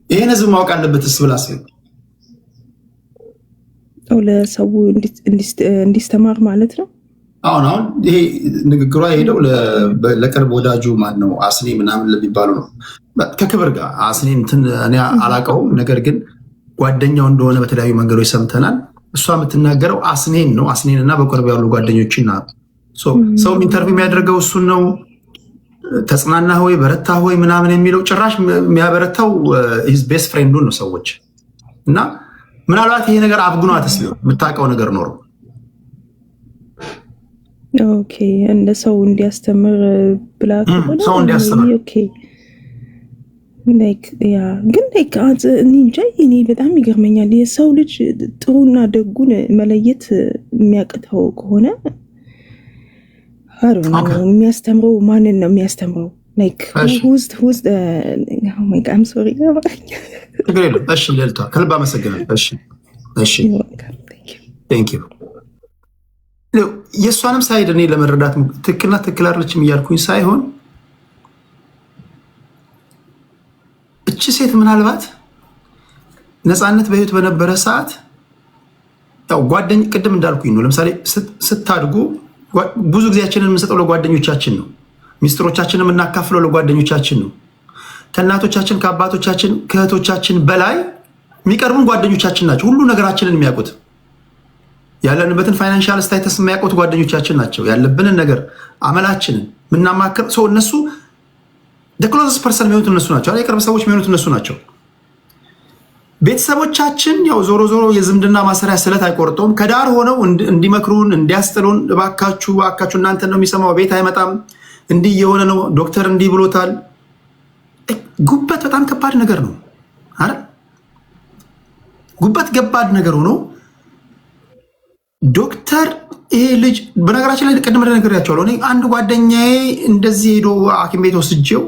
ይሄን ህዝብ ማወቅ አለበትስ ብላስ ለሰው እንዲስተማር ማለት ነው። አሁን ይሄ ንግግሯ ሄደው ለቅርብ ወዳጁ ማን ነው አስኔ ምናምን ለሚባሉ ነው። ከክብር ጋር አስኔ እንትን እኔ አላውቀውም፣ ነገር ግን ጓደኛው እንደሆነ በተለያዩ መንገዶች ሰምተናል። እሷ የምትናገረው አስኔን ነው። አስኔንና በቅርብ ያሉ ጓደኞችና ሰው ኢንተርቪው የሚያደርገው እሱን ነው። ተጽናና ሆይ በረታ ሆይ ምናምን የሚለው ጭራሽ የሚያበረታው ሂዝ ቤስት ፍሬንዱን ነው ሰዎች እና ምናልባት ይሄ ነገር አብጉኗትስ ቢሆን የምታውቀው ነገር ኖሮ ኦኬ እንደ ሰው እንዲያስተምር ብላ ሰው እንዲያስተምር ኦኬ ላይክ ያ ግን ላይክ እንጃ እኔ በጣም ይገርመኛል። የሰው ልጅ ጥሩና ደጉን መለየት የሚያቅተው ከሆነ የሚያስተምረው ማንን ነው የሚያስተምረው? like who's the oh my god I'm sorry እሺ ሌልታ ከልብ አመሰግናለሁ። እሺ thank you የእሷንም ሳይድ እኔ ለመረዳት ትክክልና ትክክል አይደለችም እያልኩኝ ሳይሆን እቺ ሴት ምናልባት ነፃነት በህይወት በነበረ ሰዓት ያው ጓደኛ ቅድም እንዳልኩኝ ነው። ለምሳሌ ስታድጉ ብዙ ጊዜያችንን የምንሰጠው ለጓደኞቻችን ነው። ሚስጥሮቻችንን የምናካፍለው ለጓደኞቻችን ነው። ከእናቶቻችን ከአባቶቻችን ከእህቶቻችን በላይ የሚቀርቡን ጓደኞቻችን ናቸው። ሁሉ ነገራችንን የሚያውቁት ያለንበትን ፋይናንሻል ስታተስ የሚያውቁት ጓደኞቻችን ናቸው። ያለብንን ነገር አመላችንን ምናማከር ሰው እነሱ ደክሎስ ፐርሰን የሚሆኑት እነሱ ናቸው። የቅርብ ሰዎች የሚሆኑት እነሱ ናቸው። ቤተሰቦቻችን ያው ዞሮ ዞሮ የዝምድና ማሰሪያ ስለት አይቆርጠውም። ከዳር ሆነው እንዲመክሩን እንዲያስጥሉን እባካችሁ እናንተ ነው የሚሰማው ቤት አይመጣም እንዲህ የሆነ ነው ዶክተር እንዲህ ብሎታል። ጉበት በጣም ከባድ ነገር ነው አይደል? ጉበት ከባድ ነገር ሆኖ ዶክተር ይሄ ልጅ በነገራችን ላይ ቀደም ነገር ያቻለው እኔ አንድ ጓደኛዬ እንደዚህ ሄዶ ሐኪም ቤት ወስጄው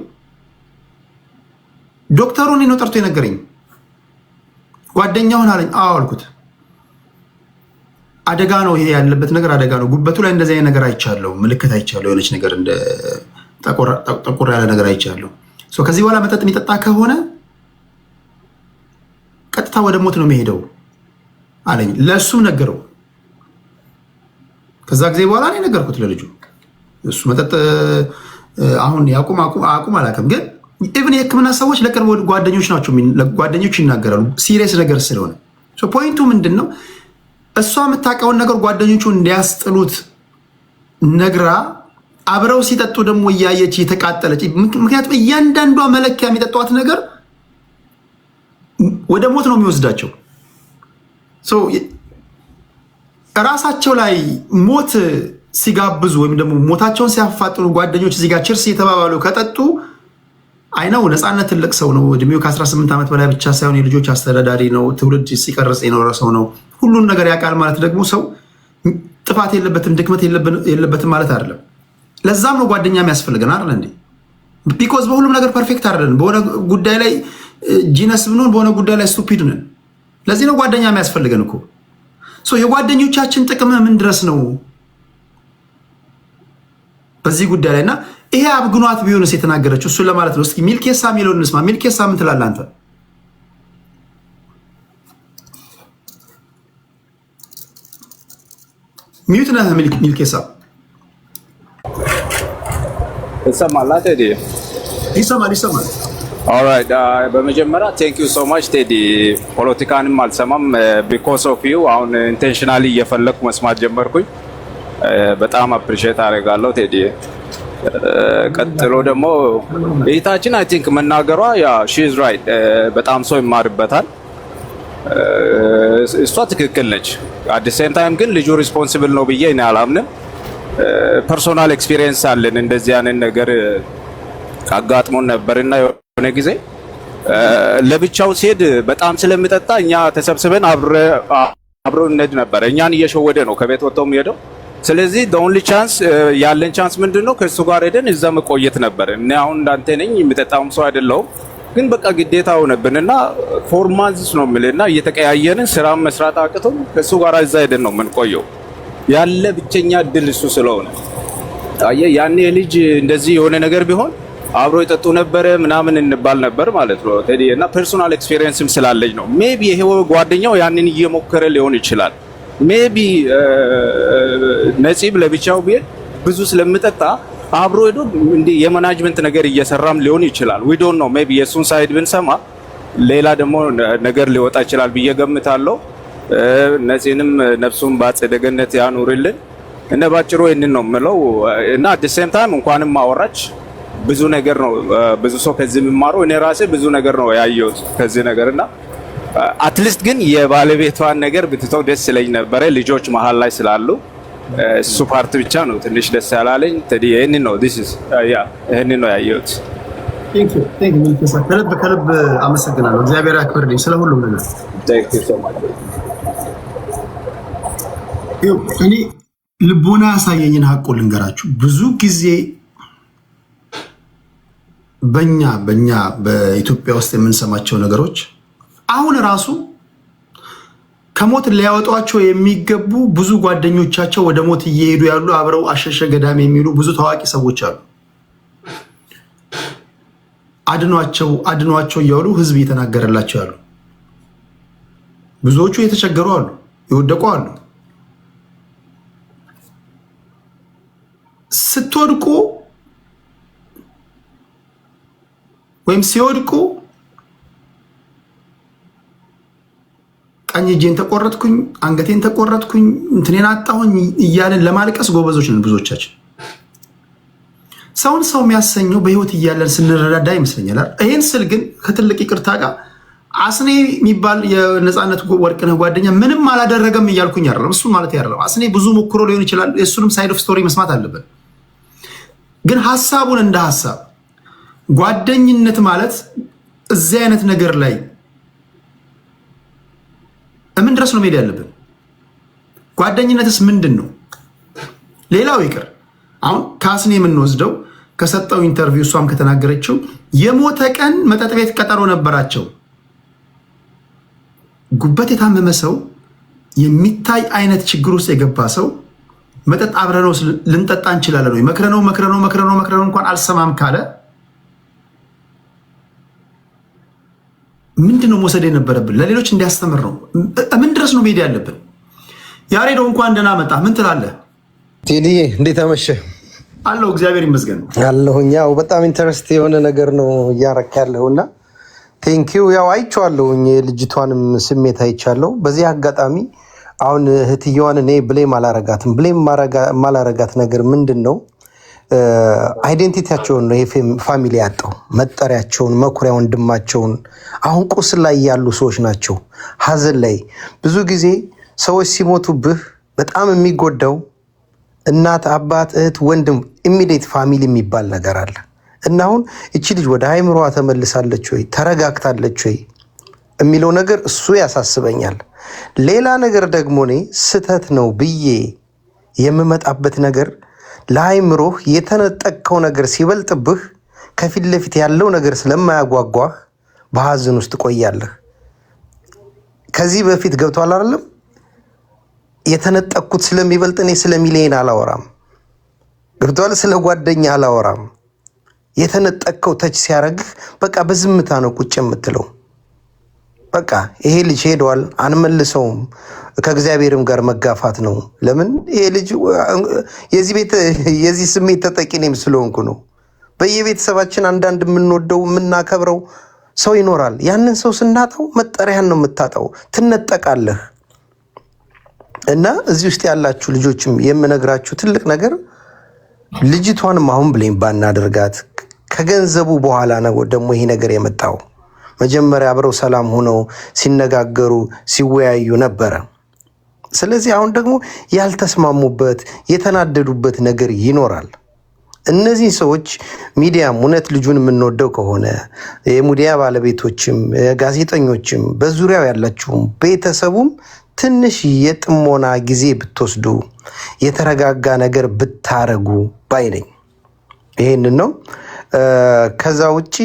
ዶክተሩን ነው ጠርቶ የነገረኝ። ጓደኛውን አለኝ አዎ አልኩት። አደጋ ነው ይሄ ያለበት ነገር አደጋ ነው። ጉበቱ ላይ እንደዚህ አይነት ነገር አይቻለሁ፣ ምልክት አይቻለሁ፣ የሆነች ነገር እንደ ጠቆር ያለ ነገር አይቻለሁ። ከዚህ በኋላ መጠጥ የሚጠጣ ከሆነ ቀጥታ ወደ ሞት ነው የሚሄደው አለኝ። ለእሱም ነገረው። ከዛ ጊዜ በኋላ እኔ ነገርኩት ለልጁ። እሱ መጠጥ አሁን አቁም አላውቅም፣ ግን ኢቭን የሕክምና ሰዎች ለቅርብ ጓደኞች ናቸው፣ ጓደኞች ይናገራሉ ሲሪየስ ነገር ስለሆነ። ፖይንቱ ምንድን ነው? እሷ የምታውቀውን ነገር ጓደኞቹ እንዲያስጥሉት ነግራ አብረው ሲጠጡ ደግሞ እያየች የተቃጠለች። ምክንያቱም እያንዳንዷ መለኪያ የሚጠጧት ነገር ወደ ሞት ነው የሚወስዳቸው። ራሳቸው ላይ ሞት ሲጋብዙ ወይም ደግሞ ሞታቸውን ሲያፋጥኑ ጓደኞች እዚህ ጋር ችርስ የተባባሉ ከጠጡ አይነው ነፃነት ትልቅ ሰው ነው። እድሜው ከ18 ዓመት በላይ ብቻ ሳይሆን የልጆች አስተዳዳሪ ነው። ትውልድ ሲቀርጽ የኖረ ሰው ነው። ሁሉን ነገር ያውቃል ማለት ደግሞ ሰው ጥፋት የለበትም ድክመት የለበትም ማለት አይደለም። ለዛም ነው ጓደኛ የሚያስፈልገን አይደል እንዴ? ቢኮዝ በሁሉም ነገር ፐርፌክት አይደለም። በሆነ ጉዳይ ላይ ጂነስ ብንሆን በሆነ ጉዳይ ላይ ስቱፒድ ነን። ለዚህ ነው ጓደኛ የሚያስፈልገን እኮ። የጓደኞቻችን ጥቅም ምን ድረስ ነው በዚህ ጉዳይ ላይ? እና ይሄ አብግኗት ቢሆንስ የተናገረችው እሱን ለማለት ነው። እስኪ ሚልኬሳ የሚለውን እንስማ። ሚልኬሳ ምን ትላለህ አንተ? ሚዩት ነህ ሚልኬሳ። ይሰማል ቴዲ? ይሰማል። ኦልራይት በመጀመሪያ ቴንክ ዩ ሶ ማች ቴዲ። ፖለቲካንም አልሰማም ቢኮዝ ኦፍ ዩ። አሁን ኢንቴንሽናሊ እየፈለኩ መስማት ጀመርኩኝ። በጣም አፕሪሺየት አደርጋለሁ ቴዲ። ቀጥሎ ደግሞ እህታችን አይ ቲንክ መናገሯ ያ ሺ ኢዝ ራይት በጣም ሰው ይማርበታል። እሷ ትክክል ነች። አት ሴም ታይም ግን ልጁ ሪስፖንሲብል ነው ብዬ እኔ አላምንም። ፐርሶናል ኤክስፒሪየንስ አለን እንደዚህ አይነት ነገር አጋጥሞን ነበርና የሆነ ጊዜ ለብቻው ሲሄድ በጣም ስለሚጠጣ እኛ ተሰብስበን አብረው እንሄድ ነበር። እኛን እየሸወደ ነው ከቤት ወጥቶ የሚሄደው። ስለዚህ the only chance ያለን ቻንስ ምንድነው ከሱ ጋር ሄደን እዛ መቆየት ነበር። እኔ አሁን እንዳንተ ነኝ የሚጠጣውም ሰው አይደለሁም፣ ግን በቃ ግዴታ ሆነብንና ፎርማንስ ነው የሚልና እየተቀያየርን ስራ መስራት አቅቶን ከሱ ጋር እዛ ሄደን ነው የምንቆየው። ያለ ብቸኛ እድል እሱ ስለሆነ አየህ፣ ያኔ ልጅ እንደዚህ የሆነ ነገር ቢሆን አብሮ ይጠጡ ነበረ ምናምን እንባል ነበር ማለት ነው ቴዲ። እና ፐርሶናል ኤክስፒሪየንስም ስላለኝ ነው። ሜቢ ይሄ ጓደኛው ያንን እየሞከረ ሊሆን ይችላል። ሜቢ ነፂብ ለብቻው ቢሄድ ብዙ ስለምጠጣ አብሮ ሄዶ እንደ የማናጅመንት ነገር እየሰራም ሊሆን ይችላል። ዊ ዶንት ኖ። ሜቢ የሱን ሳይድ ብንሰማ ሌላ ደግሞ ነገር ሊወጣ ይችላል ብዬ ገምታለሁ። ነፂንም ነፍሱን በአጸደ ገነት ያኑርልን። እነ ባጭሩ ይሄንን ነው የምለው እና አት ሴም ታይም እንኳንም አወራች ብዙ ነገር ነው ብዙ ሰው ከዚህ የሚማረው። እኔ ራሴ ብዙ ነገር ነው ያየሁት ከዚህ ነገርና አትሊስት ግን የባለቤቷን ነገር ብትተው ደስ ይለኝ ነበረ። ልጆች መሀል ላይ ስላሉ እሱ ፓርት ብቻ ነው ትንሽ ደስ ያላለኝ። ተዲ ይሄንን ነው ይሄንን ነው ያየሁት። ከልብ አመሰግናለሁ። እግዚአብሔር ያክብርልኝ ስለ ሁሉም ነገር። እኔ ልቦና ያሳየኝን ሀቆ ልንገራችሁ። ብዙ ጊዜ በእኛ በኢትዮጵያ ውስጥ የምንሰማቸው ነገሮች አሁን ራሱ ከሞት ሊያወጧቸው የሚገቡ ብዙ ጓደኞቻቸው ወደ ሞት እየሄዱ ያሉ አብረው አሸሸ ገዳም የሚሉ ብዙ ታዋቂ ሰዎች አሉ። አድኗቸው እያሉ ህዝብ እየተናገረላቸው ያሉ ብዙዎቹ የተቸገሩ አሉ፣ የወደቁ አሉ። ስትወድቁ ወይም ሲወድቁ ቀኝ እጄን ተቆረጥኩኝ፣ አንገቴን ተቆረጥኩኝ፣ እንትኔን አጣሁኝ እያለን ለማልቀስ ጎበዞች ነን ብዙዎቻችን። ሰውን ሰው የሚያሰኘው በህይወት እያለን ስንረዳዳ ይመስለኛል። ይህን ስል ግን ከትልቅ ይቅርታ ጋር አስኔ የሚባል የነፃነት ወርቅነህ ጓደኛ ምንም አላደረገም እያልኩኝ አይደለም። እሱን ማለት ያደረው አስኔ ብዙ ሞክሮ ሊሆን ይችላል። የእሱንም ሳይድ ኦፍ ስቶሪ መስማት አለብን። ግን ሀሳቡን እንደ ሀሳብ ጓደኝነት ማለት እዚህ አይነት ነገር ላይ ምን ድረስ ነው መሄድ ያለብን? ጓደኝነትስ ምንድን ነው? ሌላው ይቅር፣ አሁን ከአስኔ የምንወስደው ከሰጠው ኢንተርቪው እሷም ከተናገረችው የሞተ ቀን መጠጥ ቤት ቀጠሮ ነበራቸው። ጉበት የታመመ ሰው፣ የሚታይ አይነት ችግር ውስጥ የገባ ሰው መጠጥ አብረነው ልንጠጣ እንችላለን ወይ? መክረነው እንኳን አልሰማም ካለ ምንድነው መውሰድ የነበረብን? ለሌሎች እንዲያስተምር ነው። ምን ድረስ ነው መሄድ ያለብን? ያሬዶ እንኳን ደህና መጣ። ምን ትላለህ? ቴዲዬ እንዴት አመሸ? አለሁ እግዚአብሔር ይመስገን አለሁኝ። ያው በጣም ኢንተረስት የሆነ ነገር ነው እያረክ ያለውና ቴንኪው። ያው አይቼዋለሁኝ፣ የልጅቷንም ስሜት አይቻለሁ። በዚህ አጋጣሚ አሁን እህትየዋን እኔ ብሌም አላረጋትም። ብሌም ማላረጋት ነገር ምንድን ነው? አይዴንቲቲያቸውን ነው ፋሚሊ ያጣው፣ መጠሪያቸውን፣ መኩሪያ ወንድማቸውን። አሁን ቁስል ላይ ያሉ ሰዎች ናቸው፣ ሀዘን ላይ። ብዙ ጊዜ ሰዎች ሲሞቱብህ በጣም የሚጎዳው እናት፣ አባት፣ እህት፣ ወንድም፣ ኢሚዲየት ፋሚሊ የሚባል ነገር አለ እና አሁን እቺ ልጅ ወደ አይምሮዋ ተመልሳለች ወይ ተረጋግታለች ወይ የሚለው ነገር እሱ ያሳስበኛል። ሌላ ነገር ደግሞ እኔ ስህተት ነው ብዬ የምመጣበት ነገር ለአይምሮህ የተነጠቅከው ነገር ሲበልጥብህ ከፊት ለፊት ያለው ነገር ስለማያጓጓህ በሀዘን ውስጥ ቆያለህ። ከዚህ በፊት ገብቷል አይደለም? የተነጠቅኩት ስለሚበልጥ እኔ ስለሚሊየን አላወራም። ገብቷል? ስለ ጓደኛ አላወራም። የተነጠቅከው ተች ሲያረግህ በቃ በዝምታ ነው ቁጭ የምትለው። በቃ ይሄ ልጅ ሄዷል፣ አንመልሰውም፣ ከእግዚአብሔርም ጋር መጋፋት ነው። ለምን ይሄ ልጅ የዚህ ስሜት ተጠቂ እኔም ስለሆንኩ ነው። በየቤተሰባችን አንዳንድ የምንወደው የምናከብረው ሰው ይኖራል። ያንን ሰው ስናጣው መጠሪያን ነው የምታጣው፣ ትነጠቃለህ። እና እዚህ ውስጥ ያላችሁ ልጆችም የምነግራችሁ ትልቅ ነገር ልጅቷንም አሁን ብሌም ባናደርጋት ከገንዘቡ በኋላ ነው ደግሞ ይሄ ነገር የመጣው። መጀመሪያ አብረው ሰላም ሆነው ሲነጋገሩ ሲወያዩ ነበረ። ስለዚህ አሁን ደግሞ ያልተስማሙበት የተናደዱበት ነገር ይኖራል። እነዚህ ሰዎች ሚዲያም እውነት ልጁን የምንወደው ከሆነ የሚዲያ ባለቤቶችም ጋዜጠኞችም በዙሪያው ያላችሁም ቤተሰቡም ትንሽ የጥሞና ጊዜ ብትወስዱ የተረጋጋ ነገር ብታረጉ ባይነኝ ይሄንን ነው። ከዛ ውጪ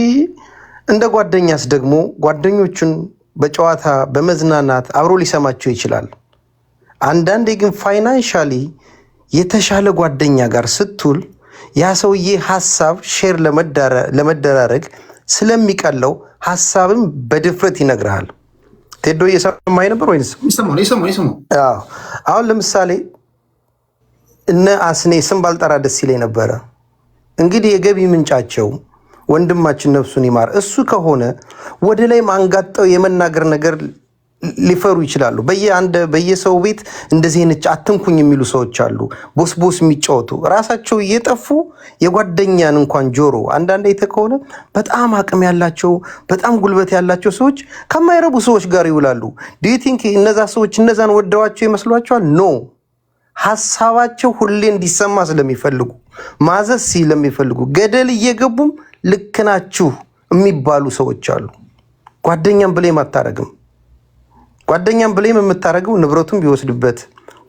እንደ ጓደኛስ ደግሞ ጓደኞቹን በጨዋታ በመዝናናት አብሮ ሊሰማቸው ይችላል። አንዳንዴ ግን ፋይናንሻሊ የተሻለ ጓደኛ ጋር ስትውል ያ ሰውዬ ሀሳብ ሼር ለመደራረግ ስለሚቀለው ሀሳብም በድፍረት ይነግርሃል። ቴዶ እየሰማኝ ነበር ወይንስ? አሁን ለምሳሌ እነ አስኔ ስም ባልጠራ ደስ ይለኝ ነበረ። እንግዲህ የገቢ ምንጫቸው ወንድማችን ነፍሱን ይማር እሱ ከሆነ ወደ ላይ ማንጋጠው የመናገር ነገር ሊፈሩ ይችላሉ። በየሰው ቤት እንደዚህ ነች አትንኩኝ የሚሉ ሰዎች አሉ። ቦስ የሚጫወቱ ራሳቸው እየጠፉ የጓደኛን እንኳን ጆሮ አንዳንዴ ከሆነ በጣም አቅም ያላቸው በጣም ጉልበት ያላቸው ሰዎች ከማይረቡ ሰዎች ጋር ይውላሉ። ዱ ዩ ቲንክ እነዛ ሰዎች እነዛን ወደዋቸው ይመስሏቸዋል? ኖ ሀሳባቸው ሁሌ እንዲሰማ ስለሚፈልጉ ማዘዝ ስለሚፈልጉ ገደል እየገቡም ልክ ናችሁ የሚባሉ ሰዎች አሉ። ጓደኛም ብሌም አታረግም። ጓደኛም ብሌም የምታረገው ንብረቱን ቢወስድበት፣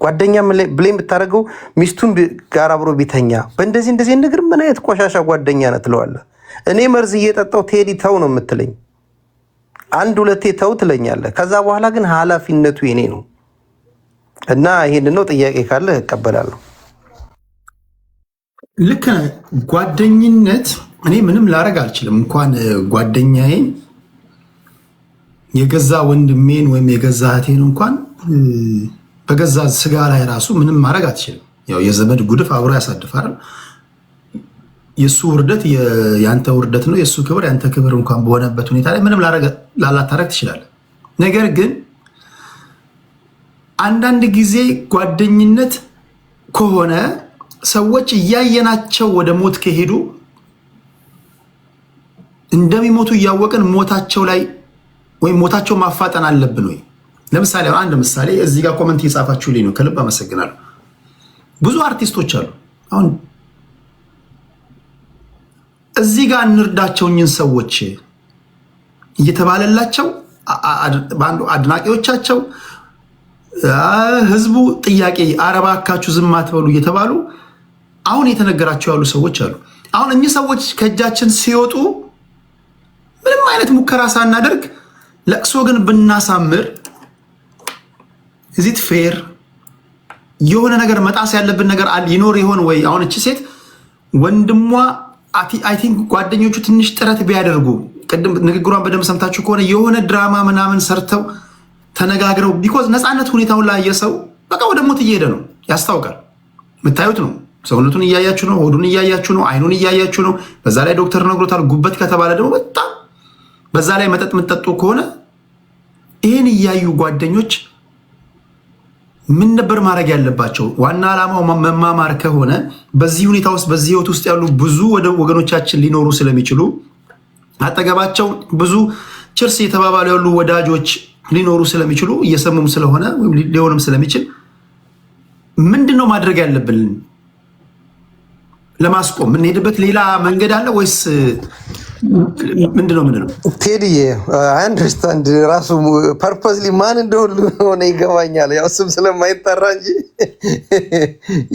ጓደኛም ብሌም የምታረገው ሚስቱን ጋር አብሮ ቢተኛ፣ በእንደዚህ ነገር ምን አይነት ቆሻሻ ጓደኛ ነህ ትለዋለህ። እኔ መርዝ እየጠጣው ቴዲ ተው ነው የምትለኝ። አንድ ሁለቴ ተው ትለኛለህ። ከዛ በኋላ ግን ኃላፊነቱ የኔ ነው እና ይሄን ነው። ጥያቄ ካለ እቀበላለሁ። ልክ ነህ። ጓደኝነት እኔ ምንም ላረግ አልችልም። እንኳን ጓደኛዬን የገዛ ወንድሜን ወይም የገዛ እህቴን እንኳን በገዛ ስጋ ላይ ራሱ ምንም ማድረግ አትችልም። ያው የዘመድ ጉድፍ አብሮ ያሳድፋል። የሱ ውርደት ያንተ ውርደት ነው፣ የሱ ክብር ያንተ ክብር እንኳን በሆነበት ሁኔታ ላይ ምንም ላላታረግ ትችላለህ። ነገር ግን አንዳንድ ጊዜ ጓደኝነት ከሆነ ሰዎች እያየናቸው ወደ ሞት ከሄዱ እንደሚሞቱ እያወቅን ሞታቸው ላይ ወይም ሞታቸው ማፋጠን አለብን ወይ? ለምሳሌ አንድ ምሳሌ እዚህ ጋር ኮመንት እየጻፋችሁልኝ ነው፣ ከልብ አመሰግናለሁ። ብዙ አርቲስቶች አሉ። አሁን እዚህ ጋር እንርዳቸው እኝን ሰዎች እየተባለላቸው በአንዱ አድናቂዎቻቸው ህዝቡ ጥያቄ አረባካችሁ ዝም አትበሉ እየተባሉ አሁን የተነገራቸው ያሉ ሰዎች አሉ። አሁን እኚህ ሰዎች ከእጃችን ሲወጡ ምንም አይነት ሙከራ ሳናደርግ ለቅሶ ግን ብናሳምር እዚት ፌር የሆነ ነገር መጣስ ያለብን ነገር ይኖር ይሆን ወይ? አሁን እቺ ሴት ወንድሟ አይ ቲንክ ጓደኞቹ ትንሽ ጥረት ቢያደርጉ ቅድም ንግግሯን በደንብ ሰምታችሁ ከሆነ የሆነ ድራማ ምናምን ሰርተው ተነጋግረው ቢኮዝ ነፃነት ሁኔታውን ላይ የሰው በቃ ወደ ሞት እየሄደ ነው ያስታውቃል። የምታዩት ነው። ሰውነቱን እያያችሁ ነው፣ ሆዱን እያያችሁ ነው፣ አይኑን እያያችሁ ነው። በዛ ላይ ዶክተር ነግሮታል። ጉበት ከተባለ ደግሞ በጣም በዛ ላይ መጠጥ የምትጠጡ ከሆነ ይህን እያዩ ጓደኞች ምን ነበር ማድረግ ያለባቸው? ዋና ዓላማው መማማር ከሆነ በዚህ ሁኔታ ውስጥ በዚህ ህይወት ውስጥ ያሉ ብዙ ወገኖቻችን ሊኖሩ ስለሚችሉ አጠገባቸው ብዙ ችርስ የተባባሉ ያሉ ወዳጆች ሊኖሩ ስለሚችሉ እየሰሙም ስለሆነ ወይም ሊሆንም ስለሚችል ምንድነው ማድረግ ያለብን? ለማስቆም የምንሄድበት ሌላ መንገድ አለ ወይስ ምንድነው? ቴዲዬ አንደርስታንድ ራሱ ፐርፐስሊ ማን እንደሆነ ሆነ ይገባኛል። ያው ስም ስለማይጠራ እንጂ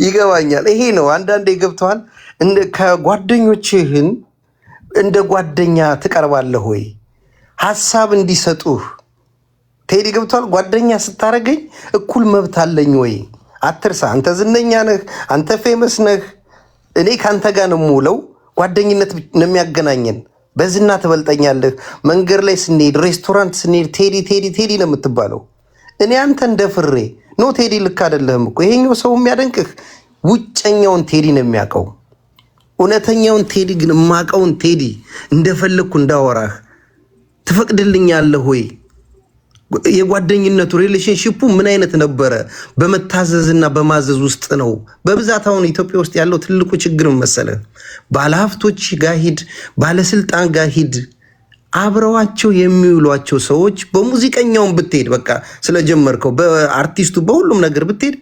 ይገባኛል። ይሄ ነው አንዳንዴ ገብተዋል። ከጓደኞችህን እንደ ጓደኛ ትቀርባለህ ወይ? ሀሳብ እንዲሰጡህ ቴዲ ገብተዋል። ጓደኛ ስታረገኝ እኩል መብት አለኝ ወይ? አትርሳ። አንተ ዝነኛ ነህ፣ አንተ ፌመስ ነህ። እኔ ከአንተ ጋር ነው የምውለው። ጓደኝነት ነው የሚያገናኘን። በዝና ትበልጠኛለህ። መንገድ ላይ ስንሄድ፣ ሬስቶራንት ስንሄድ ቴዲ ቴዲ ቴዲ ነው የምትባለው። እኔ አንተ እንደ ፍሬ ኖ ቴዲ ልክ አይደለህም እኮ። ይሄኛው ሰው የሚያደንቅህ ውጨኛውን ቴዲ ነው የሚያውቀው። እውነተኛውን ቴዲ ግን የማውቀውን ቴዲ እንደፈለግኩ እንዳወራህ ትፈቅድልኛለህ ወይ? የጓደኝነቱ ሪሌሽንሺፑ ምን አይነት ነበረ? በመታዘዝና በማዘዝ ውስጥ ነው በብዛት አሁን ኢትዮጵያ ውስጥ ያለው ትልቁ ችግር መሰለህ። ባለሀብቶች ጋር ሂድ፣ ባለስልጣን ጋር ሂድ፣ አብረዋቸው የሚውሏቸው ሰዎች በሙዚቀኛውን ብትሄድ በቃ ስለጀመርከው በአርቲስቱ በሁሉም ነገር ብትሄድ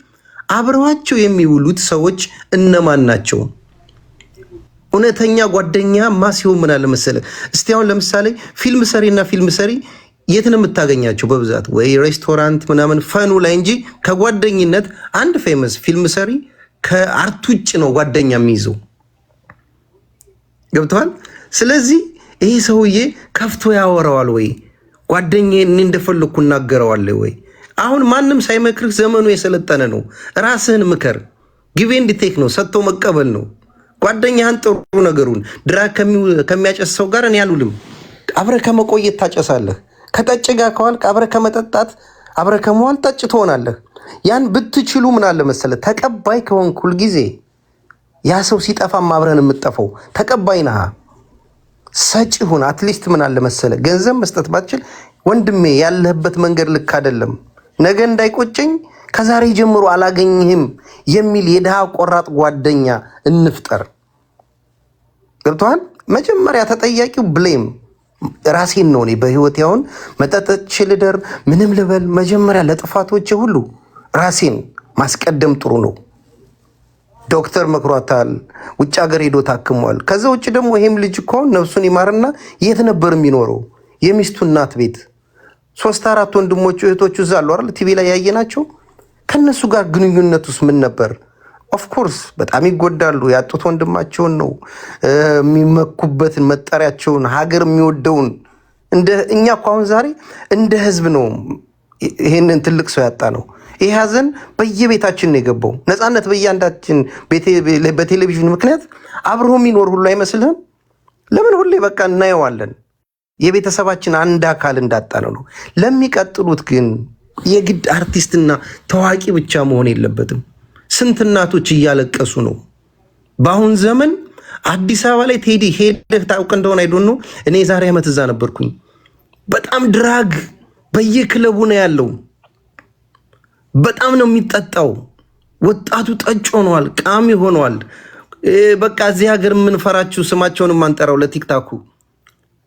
አብረዋቸው የሚውሉት ሰዎች እነማን ናቸው? እውነተኛ ጓደኛ ማሲው ምን አለ መሰለህ? እስቲ አሁን ለምሳሌ ፊልም ሰሪና ፊልም ሰሪ የት ነው የምታገኛቸው? በብዛት ወይ ሬስቶራንት ምናምን ፈኑ ላይ እንጂ ከጓደኝነት አንድ ፌመስ ፊልም ሰሪ ከአርት ውጭ ነው ጓደኛ የሚይዘው። ገብተዋል? ስለዚህ ይሄ ሰውዬ ከፍቶ ያወራዋል ወይ? ጓደኛዬ እኔ እንደፈለኩ እናገረዋለሁ ወይ? አሁን ማንም ሳይመክርህ ዘመኑ የሰለጠነ ነው። ራስህን ምከር። ጊቭ ኤንድ ቴክ ነው፣ ሰጥቶ መቀበል ነው። ጓደኛህን ጥሩ ነገሩን ድራግ ከሚያጨስ ሰው ጋር እኔ አልውልም። አብረህ ከመቆየት ታጨሳለህ። ከጠጭ ጋር ከዋልክ አብረህ ከመጠጣት አብረህ ከመዋል ጠጭ ትሆናለህ። ያን ብትችሉ ምን አለ መሰለህ፣ ተቀባይ ከሆንክ ሁል ጊዜ ያ ሰው ሲጠፋም አብረን የምትጠፋው ተቀባይ ነህ። ሰጪ ሁን። አትሊስት ምን አለ መሰለህ፣ ገንዘብ መስጠት ባትችል ወንድሜ ያለህበት መንገድ ልክ አይደለም፣ ነገ እንዳይቆጨኝ ከዛሬ ጀምሮ አላገኝህም የሚል የድሃ ቆራጥ ጓደኛ እንፍጠር። ገብቶሃል? መጀመሪያ ተጠያቂው ብሌም ራሴን ነው። እኔ በህይወት ያውን መጠጥቼ ልደር ምንም ልበል፣ መጀመሪያ ለጥፋቶቼ ሁሉ ራሴን ማስቀደም ጥሩ ነው። ዶክተር መክሯታል፣ ውጭ ሀገር ሄዶ ታክሟል። ከዛ ውጭ ደግሞ ይሄም ልጅ እኮ ነፍሱን ይማርና የት ነበር የሚኖረው? የሚስቱ እናት ቤት 3-4 ወንድሞቹ እህቶቹ እዛ አሉ አይደል? ቲቪ ላይ ያየናቸው። ከነሱ ጋር ግንኙነቱስ ምን ነበር? ኦፍኮርስ በጣም ይጎዳሉ። ያጡት ወንድማቸውን ነው የሚመኩበትን መጠሪያቸውን ሀገር የሚወደውን እንደ እኛ እኮ አሁን ዛሬ እንደ ህዝብ ነው ይሄንን ትልቅ ሰው ያጣ ነው። ይሄ ሀዘን በየቤታችን ነው የገባው። ነፃነት በእያንዳችን በቴሌቪዥን ምክንያት አብሮ የሚኖር ሁሉ አይመስልህም? ለምን ሁሌ በቃ እናየዋለን። የቤተሰባችን አንድ አካል እንዳጣ ነው። ለሚቀጥሉት ግን የግድ አርቲስትና ታዋቂ ብቻ መሆን የለበትም። ስንት እናቶች እያለቀሱ ነው በአሁን ዘመን። አዲስ አበባ ላይ ቴዲ ሄደህ ታውቅ እንደሆነ አይዶን ነው። እኔ ዛሬ ዓመት እዛ ነበርኩኝ። በጣም ድራግ በየክለቡ ነው ያለው። በጣም ነው የሚጠጣው። ወጣቱ ጠጭ ሆኗል፣ ቃሚ ሆኗል። በቃ እዚህ ሀገር የምንፈራችሁ ስማቸውን ማንጠራው ለቲክታኩ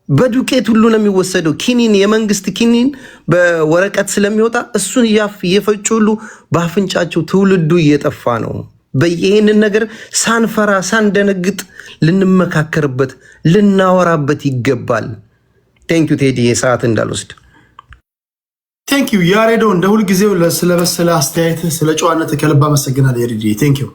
በዱቄት ሁሉ ነው የሚወሰደው። ኪኒን የመንግስት ኪኒን በወረቀት ስለሚወጣ እሱን እየፈጩ ሁሉ በአፍንጫቸው ትውልዱ እየጠፋ ነው። በይሄንን ነገር ሳንፈራ ሳንደነግጥ ልንመካከርበት ልናወራበት ይገባል። ቴንኪዩ ቴዲ፣ የሰዓት እንዳልወስድ። ቴንኪዩ ያሬዶ፣ እንደ ሁልጊዜው ስለበሰለ አስተያየት ስለ ጨዋነት ከልብ አመሰግናለሁ። ቴንኪዩ